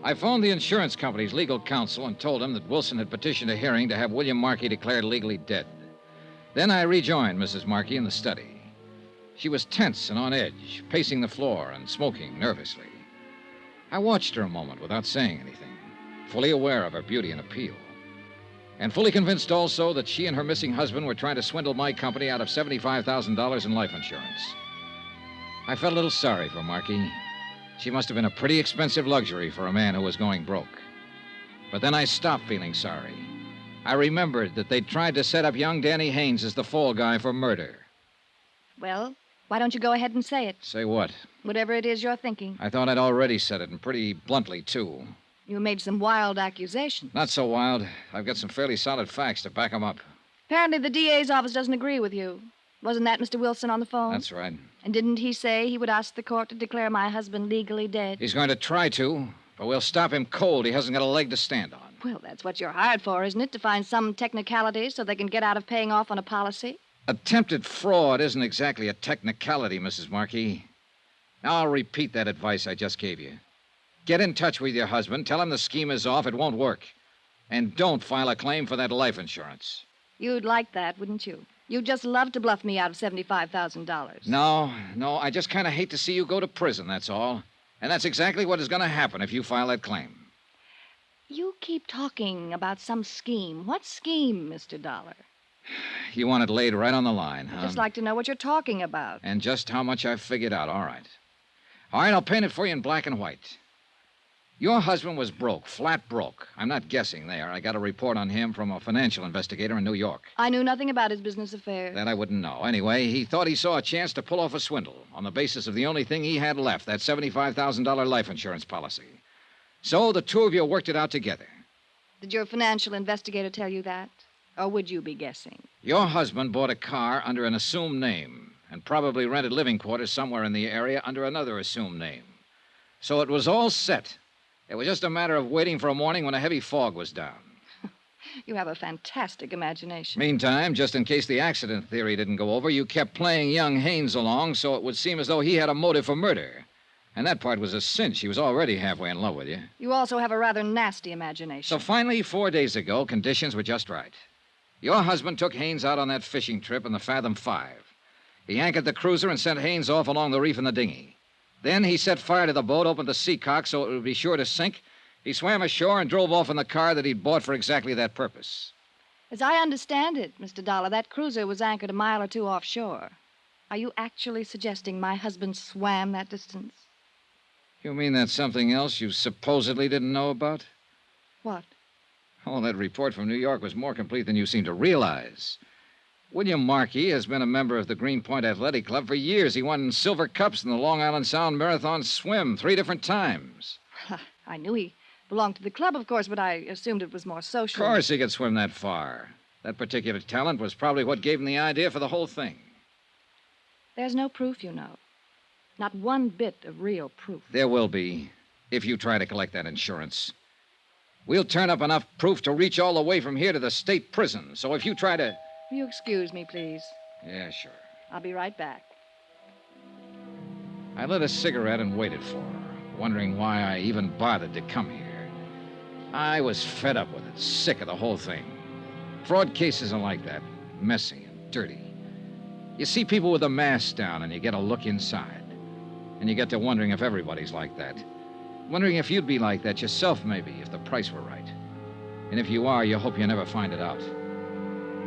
I phoned the insurance company's legal counsel and told him that Wilson had petitioned a hearing to have William Marky declared legally dead. Then I rejoined Mrs. Marky in the study. She was tense and on edge, pacing the floor and smoking nervously. I watched her a moment without saying anything, fully aware of her beauty and appeal, and fully convinced also that she and her missing husband were trying to swindle my company out of $75,000 in life insurance. I felt a little sorry for Marky. She must have been a pretty expensive luxury for a man who was going broke. But then I stopped feeling sorry. I remembered that they'd tried to set up young Danny Haynes as the fall guy for murder. Well, why don't you go ahead and say it? Say what? Whatever it is you're thinking. I thought I'd already said it, and pretty bluntly, too. You made some wild accusations. Not so wild. I've got some fairly solid facts to back them up. Apparently the DA's office doesn't agree with you. Wasn't that Mr. Wilson on the phone? That's right. And didn't he say he would ask the court to declare my husband legally dead? He's going to try to, but we'll stop him cold. He hasn't got a leg to stand on. Well, that's what you're hired for, isn't it? To find some technicality so they can get out of paying off on a policy? Attempted fraud isn't exactly a technicality, Mrs. Marky. Now I'll repeat that advice I just gave you. Get in touch with your husband, tell him the scheme is off, it won't work. And don't file a claim for that life insurance. You'd like that, wouldn't you? You'd just love to bluff me out of $75,000. No, I just kind of hate to see you go to prison, that's all. And that's exactly what is going to happen if you file that claim. You keep talking about some scheme. What scheme, Mr. Dollar? You want it laid right on the line, huh? I'd just like to know what you're talking about. And just how much I've figured out, all right. All right, I'll paint it for you in black and white. Your husband was broke, flat broke. I'm not guessing there. I got a report on him from a financial investigator in New York. I knew nothing about his business affairs. That I wouldn't know. Anyway, he thought he saw a chance to pull off a swindle on the basis of the only thing he had left, that $75,000 life insurance policy. So the two of you worked it out together. Did your financial investigator tell you that? Or would you be guessing? Your husband bought a car under an assumed name and probably rented living quarters somewhere in the area under another assumed name. So it was all set. It was just a matter of waiting for a morning when a heavy fog was down. You have a fantastic imagination. Meantime, just in case the accident theory didn't go over, you kept playing young Haynes along so it would seem as though he had a motive for murder. And that part was a cinch. He was already halfway in love with you. You also have a rather nasty imagination. So finally, 4 days ago, conditions were just right. Your husband took Haynes out on that fishing trip in the Fathom-Five. He anchored the cruiser and sent Haynes off along the reef in the dinghy. Then he set fire to the boat, opened the seacock so it would be sure to sink. He swam ashore and drove off in the car that he'd bought for exactly that purpose. As I understand it, Mr. Dollar, that cruiser was anchored a mile or two offshore. Are you actually suggesting my husband swam that distance? You mean that's something else you supposedly didn't know about? What? Oh, that report from New York was more complete than you seem to realize. William Marky has been a member of the Greenpoint Athletic Club for years. He won silver cups in the Long Island Sound Marathon swim 3 different times. I knew he belonged to the club, of course, but I assumed it was more social. Of course he could swim that far. That particular talent was probably what gave him the idea for the whole thing. There's no proof, you know. Not one bit of real proof. There will be, if you try to collect that insurance. We'll turn up enough proof to reach all the way from here to the state prison. So if you try to... Will you excuse me, please? Yeah, sure. I'll be right back. I lit a cigarette and waited for her, wondering why I even bothered to come here. I was fed up with it, sick of the whole thing. Fraud cases are like that, messy and dirty. You see people with a mask down, and you get a look inside. And you get to wondering if everybody's like that. Wondering if you'd be like that yourself, maybe, if the price were right. And if you are, you hope you never find it out.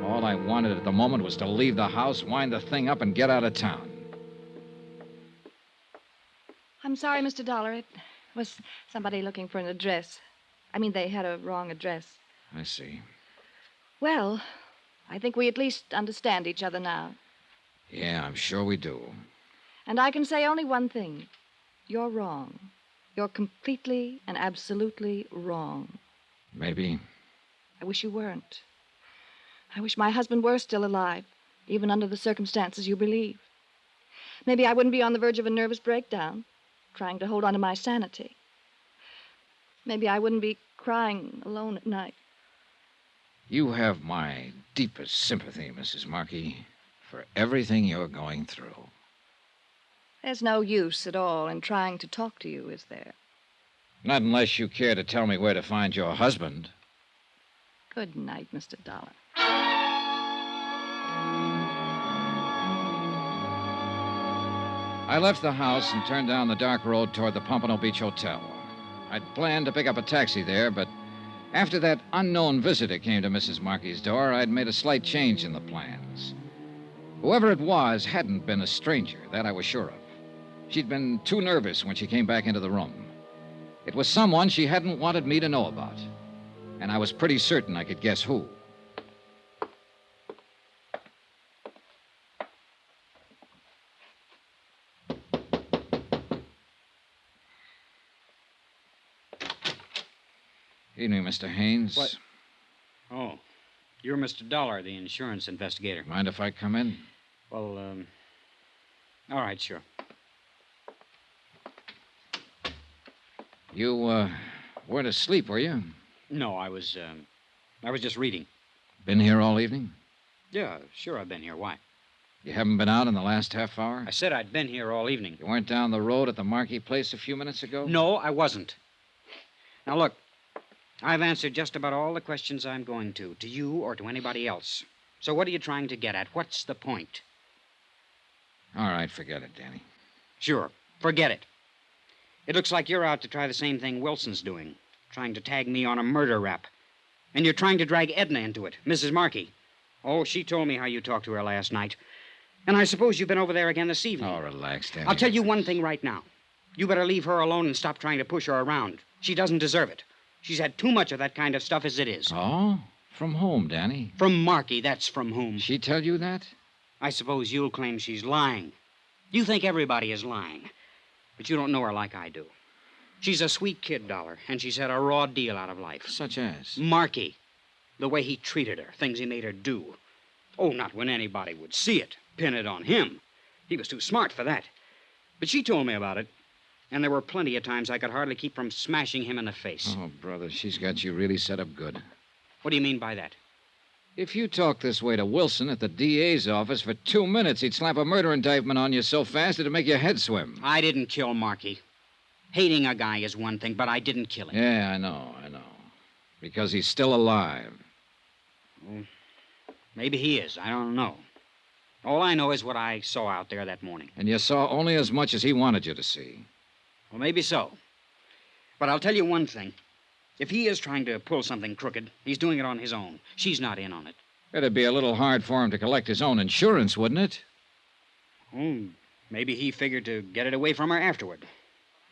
All I wanted at the moment was to leave the house, wind the thing up, and get out of town. I'm sorry, Mr. Dollar. It was somebody looking for an address. I mean, they had a wrong address. I see. Well, I think we at least understand each other now. Yeah, I'm sure we do. And I can say only one thing. You're wrong. You're completely and absolutely wrong. Maybe. I wish you weren't. I wish my husband were still alive, even under the circumstances you believe. Maybe I wouldn't be on the verge of a nervous breakdown, trying to hold on to my sanity. Maybe I wouldn't be crying alone at night. You have my deepest sympathy, Mrs. Marky, for everything you're going through. There's no use at all in trying to talk to you, is there? Not unless you care to tell me where to find your husband. Good night, Mr. Dollar. I left the house and turned down the dark road toward the Pompano Beach Hotel. I'd planned to pick up a taxi there, but after that unknown visitor came to Mrs. Marky's door, I'd made a slight change in the plans. Whoever it was hadn't been a stranger, that I was sure of. She'd been too nervous when she came back into the room. It was someone she hadn't wanted me to know about, and I was pretty certain I could guess who. Evening, Mr. Haynes. What? Oh, you're Mr. Dollar, the insurance investigator. Mind if I come in? Well, all right, sure. You, weren't asleep, were you? No, I was just reading. Been here all evening? Yeah, sure, I've been here. Why? You haven't been out in the last half hour? I said I'd been here all evening. You weren't down the road at the Marky place a few minutes ago? No, I wasn't. Now, look, I've answered just about all the questions I'm going to you or to anybody else. So what are you trying to get at? What's the point? All right, forget it, Danny. Sure, forget it. It looks like you're out to try the same thing Wilson's doing, trying to tag me on a murder rap. And you're trying to drag Edna into it, Mrs. Marky. Oh, she told me how you talked to her last night. And I suppose you've been over there again this evening. Oh, relax, Danny. I'll tell you one thing right now. You better leave her alone and stop trying to push her around. She doesn't deserve it. She's had too much of that kind of stuff as it is. Oh? From whom, Danny? From Marky, that's from whom. She tell you that? I suppose you'll claim she's lying. You think everybody is lying. But you don't know her like I do. She's a sweet kid, Dollar, and she's had a raw deal out of life. Such as? Marky. The way he treated her, things he made her do. Oh, not when anybody would see it. Pin it on him. He was too smart for that. But she told me about it. And there were plenty of times I could hardly keep from smashing him in the face. Oh, brother, she's got you really set up good. What do you mean by that? If you talk this way to Wilson at the DA's office for 2 minutes, he'd slap a murder indictment on you so fast it'd make your head swim. I didn't kill Marky. Hating a guy is one thing, but I didn't kill him. Yeah, I know. Because he's still alive. Well, maybe he is. I don't know. All I know is what I saw out there that morning. And you saw only as much as he wanted you to see. Well, maybe so. But I'll tell you one thing. If he is trying to pull something crooked, he's doing it on his own. She's not in on it. It'd be a little hard for him to collect his own insurance, wouldn't it? Oh, maybe he figured to get it away from her afterward.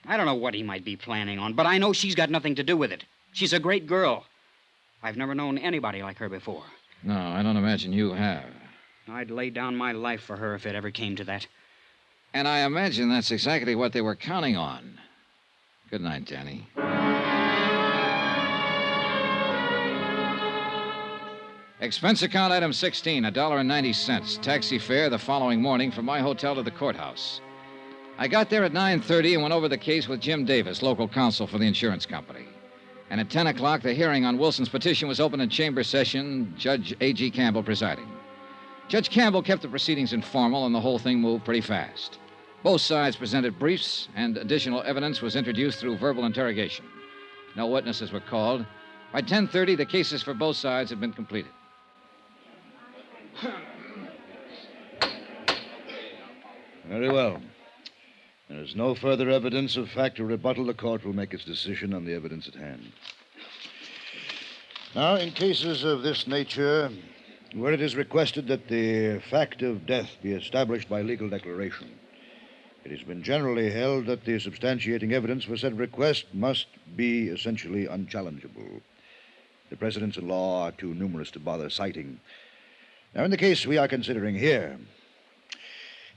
I don't know what he might be planning on, but I know she's got nothing to do with it. She's a great girl. I've never known anybody like her before. No, I don't imagine you have. I'd lay down my life for her if it ever came to that. And I imagine that's exactly what they were counting on. Good night, Danny. Expense account item 16, $1.90. Taxi fare the following morning from my hotel to the courthouse. I got there at 9:30 and went over the case with Jim Davis, local counsel for the insurance company. And at 10 o'clock, the hearing on Wilson's petition was opened in chamber session, Judge A.G. Campbell presiding. Judge Campbell kept the proceedings informal, and the whole thing moved pretty fast. Both sides presented briefs, and additional evidence was introduced through verbal interrogation. No witnesses were called. By 10:30, the cases for both sides had been completed. Very well. There is no further evidence of fact or rebuttal. The court will make its decision on the evidence at hand. Now, in cases of this nature, where it is requested that the fact of death be established by legal declaration, it has been generally held that the substantiating evidence for said request must be essentially unchallengeable. The precedents in law are too numerous to bother citing. Now, in the case we are considering here,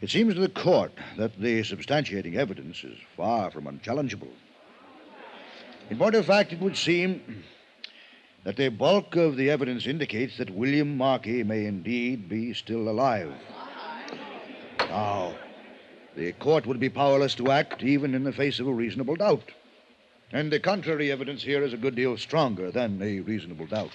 it seems to the court that the substantiating evidence is far from unchallengeable. In point of fact, it would seem that the bulk of the evidence indicates that William Marky may indeed be still alive. Now, the court would be powerless to act even in the face of a reasonable doubt. And the contrary evidence here is a good deal stronger than a reasonable doubt.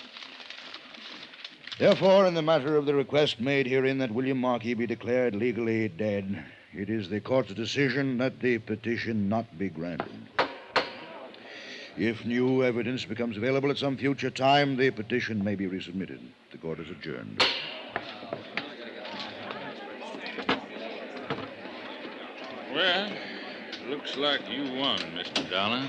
Therefore, in the matter of the request made herein that William Marky be declared legally dead, it is the court's decision that the petition not be granted. If new evidence becomes available at some future time, the petition may be resubmitted. The court is adjourned. Well, looks like you won, Mr. Dollar.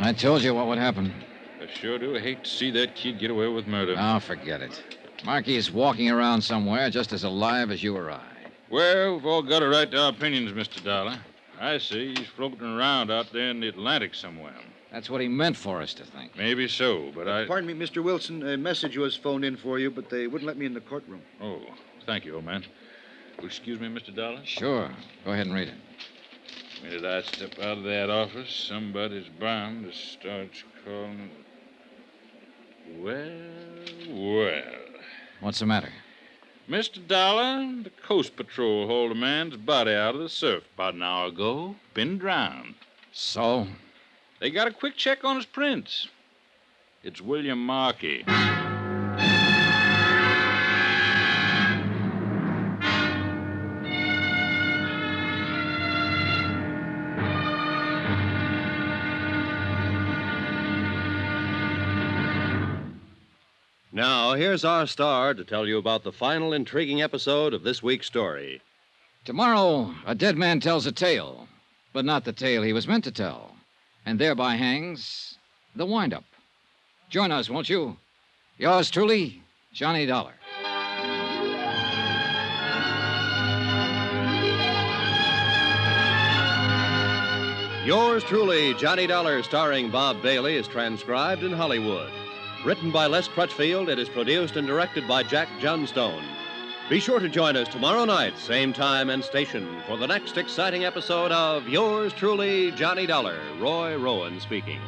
I told you what would happen. I sure do hate to see that kid get away with murder. Oh, forget it. Marky is walking around somewhere just as alive as you or I. Well, we've all got a right to our opinions, Mr. Dollar. I say he's floating around out there in the Atlantic somewhere. That's what he meant for us to think. Maybe so, but Pardon me, Mr. Wilson. A message was phoned in for you, but they wouldn't let me in the courtroom. Oh, thank you, old man. Will you excuse me, Mr. Dollar? Sure. Go ahead and read it. The minute I step out of that office, somebody's bound to start calling. Well. What's the matter? Mr. Dollar, the Coast Patrol hauled a man's body out of the surf about an hour ago. Been drowned. So? They got a quick check on his prints. It's William Marky. Now, here's our star to tell you about the final intriguing episode of this week's story. Tomorrow, a dead man tells a tale, but not the tale he was meant to tell, and thereby hangs the wind-up. Join us, won't you? Yours truly, Johnny Dollar. Yours truly, Johnny Dollar, starring Bob Bailey, is transcribed in Hollywood. Written by Les Crutchfield, it is produced and directed by Jack Johnstone. Be sure to join us tomorrow night, same time and station, for the next exciting episode of Yours truly, Johnny Dollar. Roy Rowan speaking.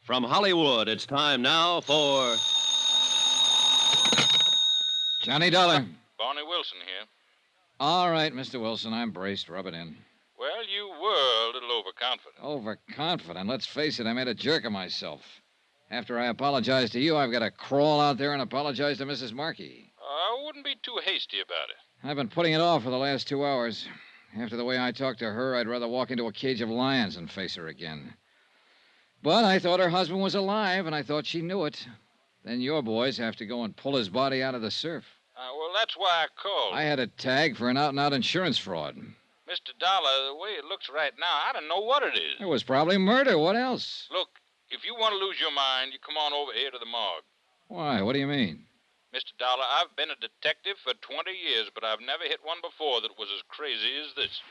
From Hollywood, it's time now for Johnny Dollar. Barney Wilson here. All right, Mr. Wilson, I'm braced. Rub it in. Well, you were a little overconfident. Overconfident? Let's face it, I made a jerk of myself. After I apologize to you, I've got to crawl out there and apologize to Mrs. Marky. I wouldn't be too hasty about it. I've been putting it off for the last 2 hours. After the way I talked to her, I'd rather walk into a cage of lions than face her again. But I thought her husband was alive, and I thought she knew it. Then your boys have to go and pull his body out of the surf. Well, that's why I called. I had a tag for an out-and-out insurance fraud. Mr. Dollar, the way it looks right now, I don't know what it is. It was probably murder. What else? Look, if you want to lose your mind, you come on over here to the morgue. Why? What do you mean? Mr. Dollar, I've been a detective for 20 years, but I've never hit one before that was as crazy as this.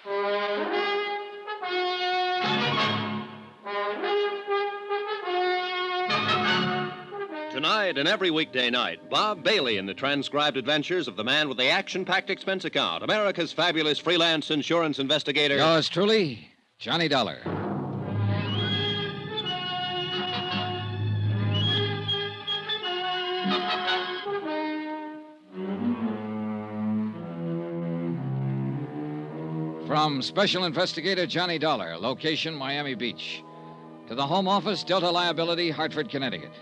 Tonight and every weekday night, Bob Bailey in the transcribed adventures of the man with the action-packed expense account, America's fabulous freelance insurance investigator. Yours truly, Johnny Dollar. From Special Investigator Johnny Dollar, location Miami Beach. To the Home Office, Delta Liability, Hartford, Connecticut.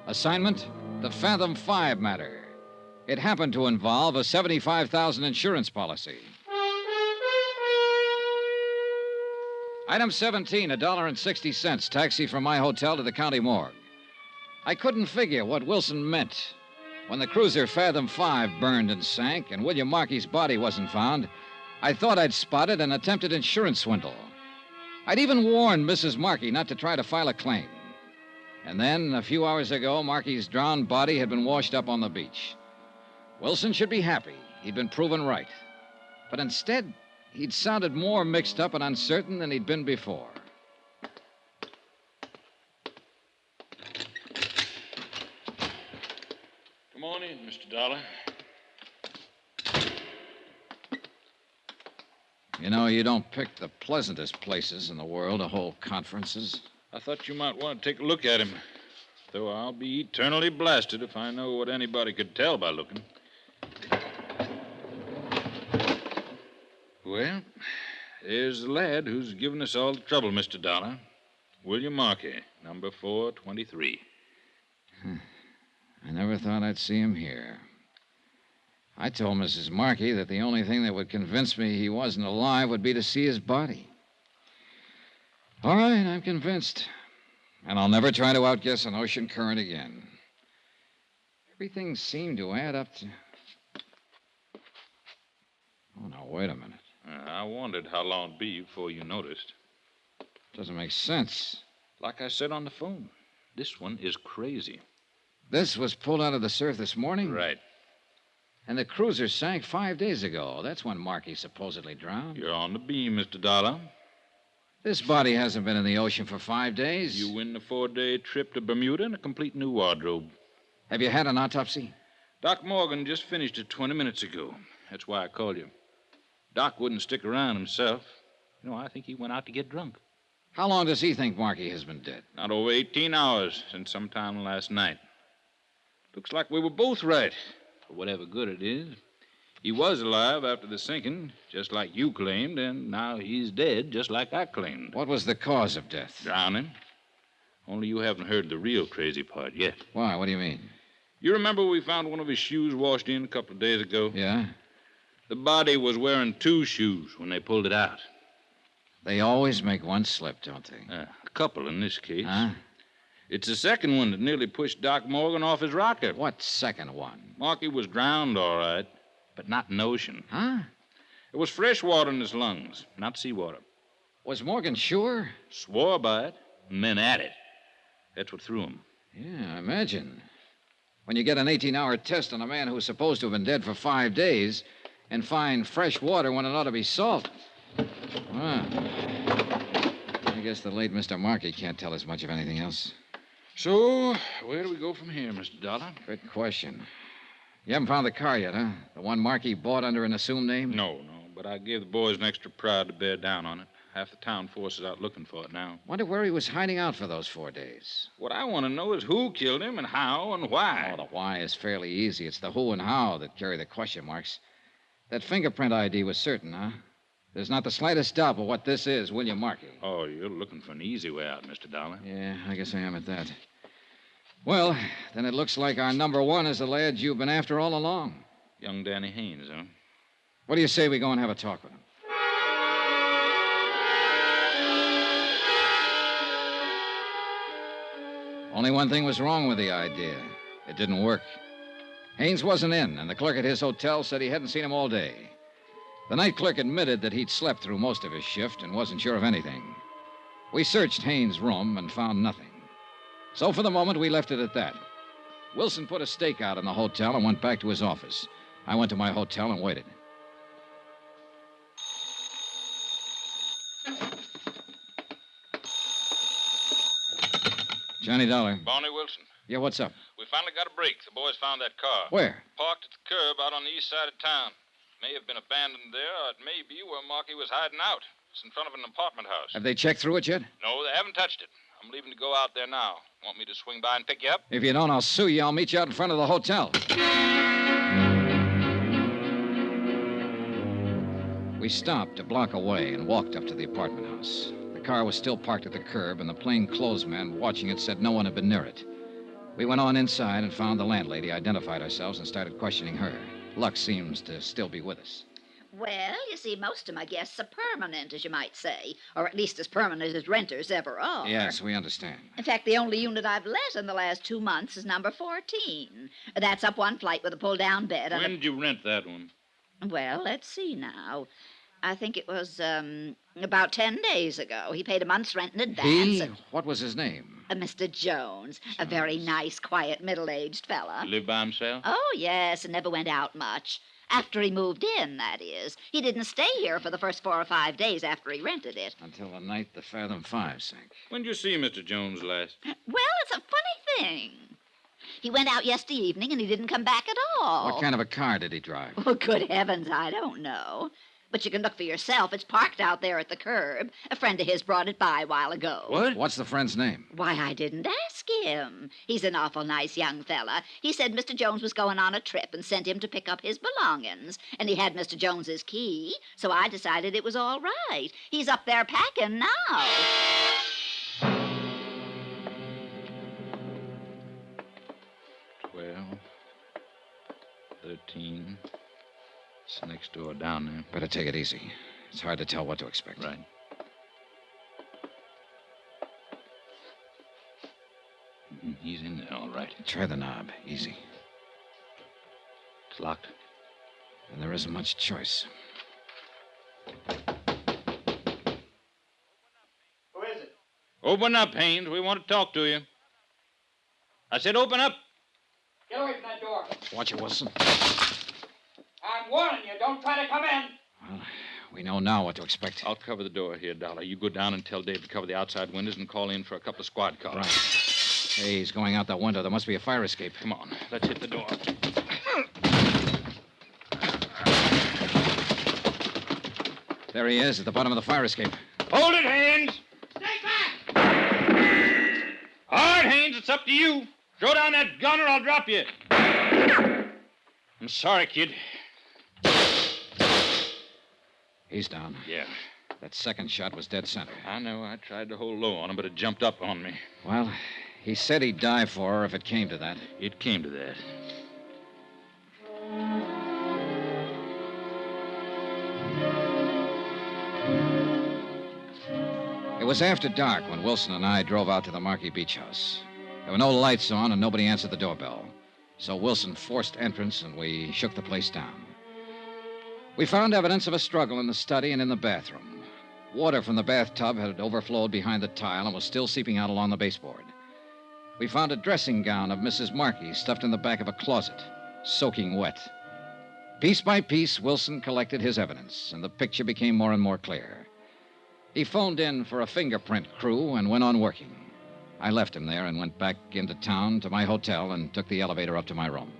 Assignment, the Fathom-Five Matter. It happened to involve a $75,000 insurance policy. Item 17, $1.60, taxi from my hotel to the county morgue. I couldn't figure what Wilson meant. When the cruiser Fathom-Five burned and sank and William Marky's body wasn't found, I thought I'd spotted an attempted insurance swindle. I'd even warned Mrs. Marky not to try to file a claim. And then, a few hours ago, Marky's drowned body had been washed up on the beach. Wilson should be happy. He'd been proven right. But instead, he'd sounded more mixed up and uncertain than he'd been before. Good morning, Mr. Dollar. You know, you don't pick the pleasantest places in the world to hold conferences. I thought you might want to take a look at him. Though I'll be eternally blasted if I know what anybody could tell by looking. Well, there's the lad who's given us all the trouble, Mr. Dollar. William Marky, number 423. I never thought I'd see him here. I told Mrs. Marky that the only thing that would convince me he wasn't alive would be to see his body. All right, I'm convinced. And I'll never try to outguess an ocean current again. Everything seemed to add up to... Oh, now, wait a minute. I wondered how long it'd be before you noticed. Doesn't make sense. Like I said on the phone, this one is crazy. This was pulled out of the surf this morning? Right. And the cruiser sank 5 days ago. That's when Marky supposedly drowned. You're on the beam, Mr. Dollar. This body hasn't been in the ocean for 5 days. You win the 4-day trip to Bermuda and a complete new wardrobe. Have you had an autopsy? Doc Morgan just finished it 20 minutes ago. That's why I called you. Doc wouldn't stick around himself. You know, I think he went out to get drunk. How long does he think Marky has been dead? Not over 18 hours, since sometime last night. Looks like we were both right, for whatever good it is. He was alive after the sinking, just like you claimed, and now he's dead, just like I claimed. What was the cause of death? Drowning. Only you haven't heard the real crazy part yet. Why? What do you mean? You remember we found one of his shoes washed in a couple of days ago? Yeah? The body was wearing 2 shoes when they pulled it out. They always make one slip, don't they? A couple in this case. Huh? It's the second one that nearly pushed Doc Morgan off his rocket. What second one? Marky was drowned, all right, but not in the ocean. Huh? It was fresh water in his lungs, not seawater. Was Morgan sure? Swore by it, and then at it. That's what threw him. Yeah, I imagine. When you get an 18-hour test on a man who's supposed to have been dead for 5 days and find fresh water when it ought to be salt. Well, I guess the late Mr. Marky can't tell us much of anything else. So, where do we go from here, Mr. Dollar? Good question. You haven't found the car yet, huh? The one Marky bought under an assumed name? No, but I gave the boys an extra prod to bear down on it. Half the town force is out looking for it now. Wonder where he was hiding out for those 4 days. What I want to know is who killed him and how and why. Oh, the why is fairly easy. It's the who and how that carry the question marks. That fingerprint ID was certain, huh? There's not the slightest doubt but what this is William Marky. Oh, you're looking for an easy way out, Mr. Dollar. Yeah, I guess I am at that. Well, then it looks like our number one is the lad you've been after all along. Young Danny Haynes, huh? What do you say we go and have a talk with him? Only one thing was wrong with the idea. It didn't work. Haynes wasn't in, and the clerk at his hotel said he hadn't seen him all day. The night clerk admitted that he'd slept through most of his shift and wasn't sure of anything. We searched Haynes' room and found nothing. So for the moment, we left it at that. Wilson put a stake out in the hotel and went back to his office. I went to my hotel and waited. Johnny Dollar. Barney Wilson. Yeah, what's up? We finally got a break. The boys found that car. Where? Parked at the curb out on the east side of town. May have been abandoned there, or it may be where Marky was hiding out. It's in front of an apartment house. Have they checked through it yet? No, they haven't touched it. I'm leaving to go out there now. Want me to swing by and pick you up? If you don't, I'll sue you. I'll meet you out in front of the hotel. We stopped a block away and walked up to the apartment house. The car was still parked at the curb, and the plainclothesman watching it said no one had been near it. We went on inside and found the landlady, identified ourselves, and started questioning her. Luck seems to still be with us. Well, you see, most of my guests are permanent, as you might say, or at least as permanent as renters ever are. Yes, we understand. In fact, the only unit I've let in the last 2 months is number 14. That's up one flight with a pull-down bed. When did you rent that one? Well, let's see now. I think it was about 10 days ago. He paid a month's rent in advance. He? What was his name? Mr. Jones, a very nice, quiet, middle-aged fella. He lived by himself? Oh, yes, and never went out much. After he moved in, that is. He didn't stay here for the first 4 or 5 days after he rented it. Until the night the Fathom-Five sank. When did you see Mr. Jones last? Well, it's a funny thing. He went out yesterday evening and he didn't come back at all. What kind of a car did he drive? Oh, good heavens, I don't know. But you can look for yourself. It's parked out there at the curb. A friend of his brought it by a while ago. What? What's the friend's name? Why, I didn't ask him. He's an awful nice young fella. He said Mr. Jones was going on a trip and sent him to pick up his belongings. And he had Mr. Jones's key, so I decided it was all right. He's up there packing now. 12, 13. It's next door down there. Better take it easy. It's hard to tell what to expect. Right. He's in there, all right. Try the knob. Easy. It's locked. And there isn't much choice. Who is it? Open up, Haynes. We want to talk to you. I said open up. Get away from that door. Watch it, Wilson. I'm warning you, don't try to come in. Well, we know now what to expect. I'll cover the door here, Dollar. You go down and tell Dave to cover the outside windows and call in for a couple of squad cars. Right. Hey, he's going out that window. There must be a fire escape. Come on, let's hit the door. There he is at the bottom of the fire escape. Hold it, Haynes! Stay back! All right, Haynes, it's up to you. Throw down that gun or I'll drop you. I'm sorry, kid. He's down. Yeah. That second shot was dead center. I know. I tried to hold low on him, but it jumped up on me. Well, he said he'd die for her if it came to that. It came to that. It was after dark when Wilson and I drove out to the Marky Beach House. There were no lights on and nobody answered the doorbell. So Wilson forced entrance and we shook the place down. We found evidence of a struggle in the study and in the bathroom. Water from the bathtub had overflowed behind the tile and was still seeping out along the baseboard. We found a dressing gown of Mrs. Marky stuffed in the back of a closet, soaking wet. Piece by piece, Wilson collected his evidence, and the picture became more and more clear. He phoned in for a fingerprint crew and went on working. I left him there and went back into town to my hotel and took the elevator up to my room.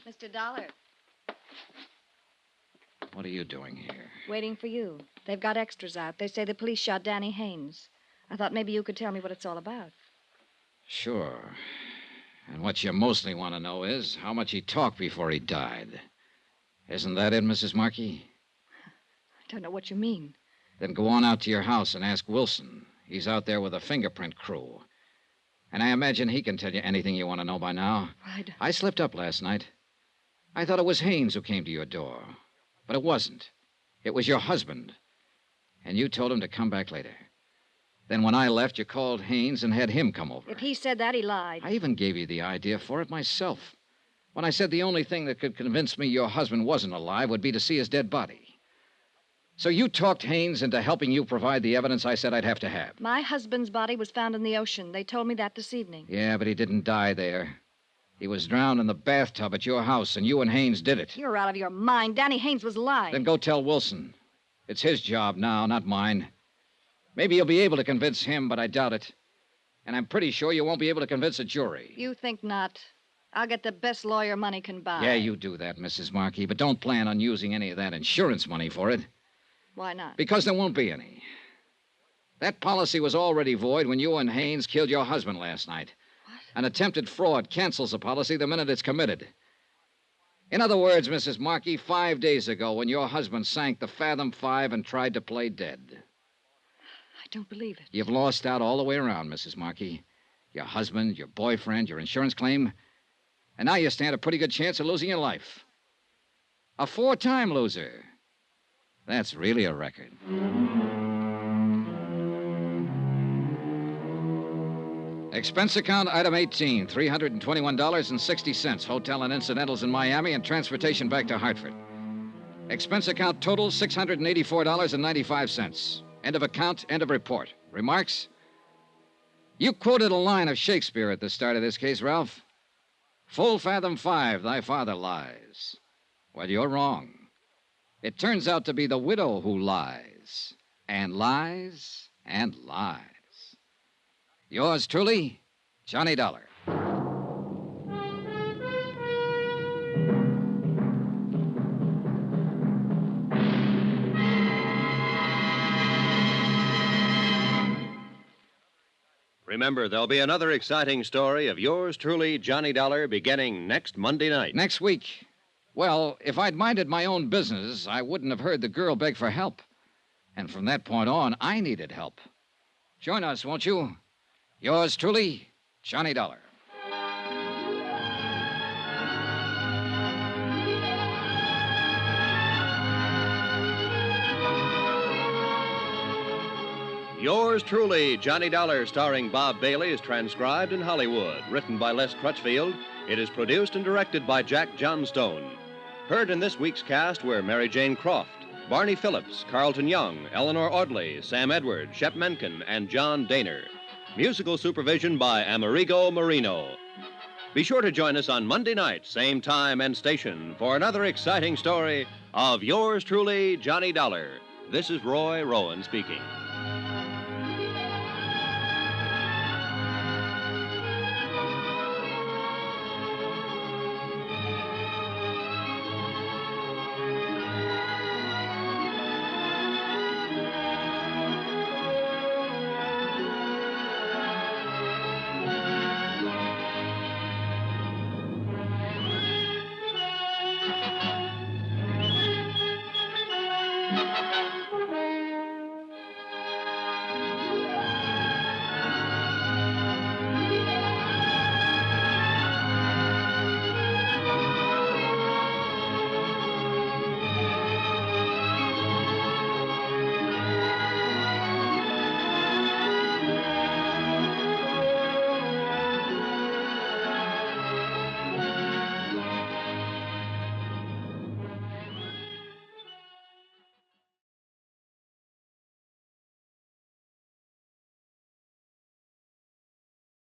Mr. Dollar, What are you doing here? waiting for you. They've got extras out. They say the police shot Danny Haynes. I thought maybe you could tell me what it's all about. Sure. And what you mostly want to know is how much he talked before he died. Isn't that it, Mrs. Marky? I don't know what you mean. Then go on out to your house and ask Wilson. He's out there with a fingerprint crew. And I imagine he can tell you anything you want to know by now. I slipped up last night. I thought it was Haynes who came to your door. But it wasn't. It was your husband. And you told him to come back later. Then when I left, you called Haynes and had him come over. If he said that, he lied. I even gave you the idea for it myself. When I said the only thing that could convince me your husband wasn't alive would be to see his dead body. So you talked Haynes into helping you provide the evidence I said I'd have to have. My husband's body was found in the ocean. They told me that this evening. Yeah, but he didn't die there. He was drowned in the bathtub at your house, and you and Haynes did it. You're out of your mind. Danny Haynes was lying. Then go tell Wilson. It's his job now, not mine. Maybe you'll be able to convince him, but I doubt it. And I'm pretty sure you won't be able to convince a jury. You think not. I'll get the best lawyer money can buy. Yeah, you do that, Mrs. Markey, but don't plan on using any of that insurance money for it. Why not? Because there won't be any. That policy was already void when you and Haynes killed your husband last night. What? An attempted fraud cancels a policy the minute it's committed. In other words, Mrs. Markey, 5 days ago when your husband sank the Fathom-Five and tried to play dead. I don't believe it. You've lost out all the way around, Mrs. Markey. Your husband, your boyfriend, your insurance claim. And now you stand a pretty good chance of losing your life. A 4-time loser. That's really a record. Expense account item 18, $321.60. Hotel and incidentals in Miami and transportation back to Hartford. Expense account total, $684.95. End of account, end of report. Remarks? You quoted a line of Shakespeare at the start of this case, Ralph. Full fathom 5, thy father lies. Well, you're wrong. It turns out to be the widow who lies, and lies, and lies. Yours truly, Johnny Dollar. Remember, there'll be another exciting story of yours truly, Johnny Dollar, beginning next Monday night. Next week. Well, if I'd minded my own business, I wouldn't have heard the girl beg for help. And from that point on, I needed help. Join us, won't you? Yours truly, Johnny Dollar. Yours truly, Johnny Dollar, starring Bob Bailey, is transcribed in Hollywood. Written by Les Crutchfield, it is produced and directed by Jack Johnstone. Heard in this week's cast were Mary Jane Croft, Barney Phillips, Carlton Young, Eleanor Audley, Sam Edwards, Shep Menken, and John Daner. Musical supervision by Amerigo Marino. Be sure to join us on Monday night, same time and station, for another exciting story of yours truly, Johnny Dollar. This is Roy Rowan speaking.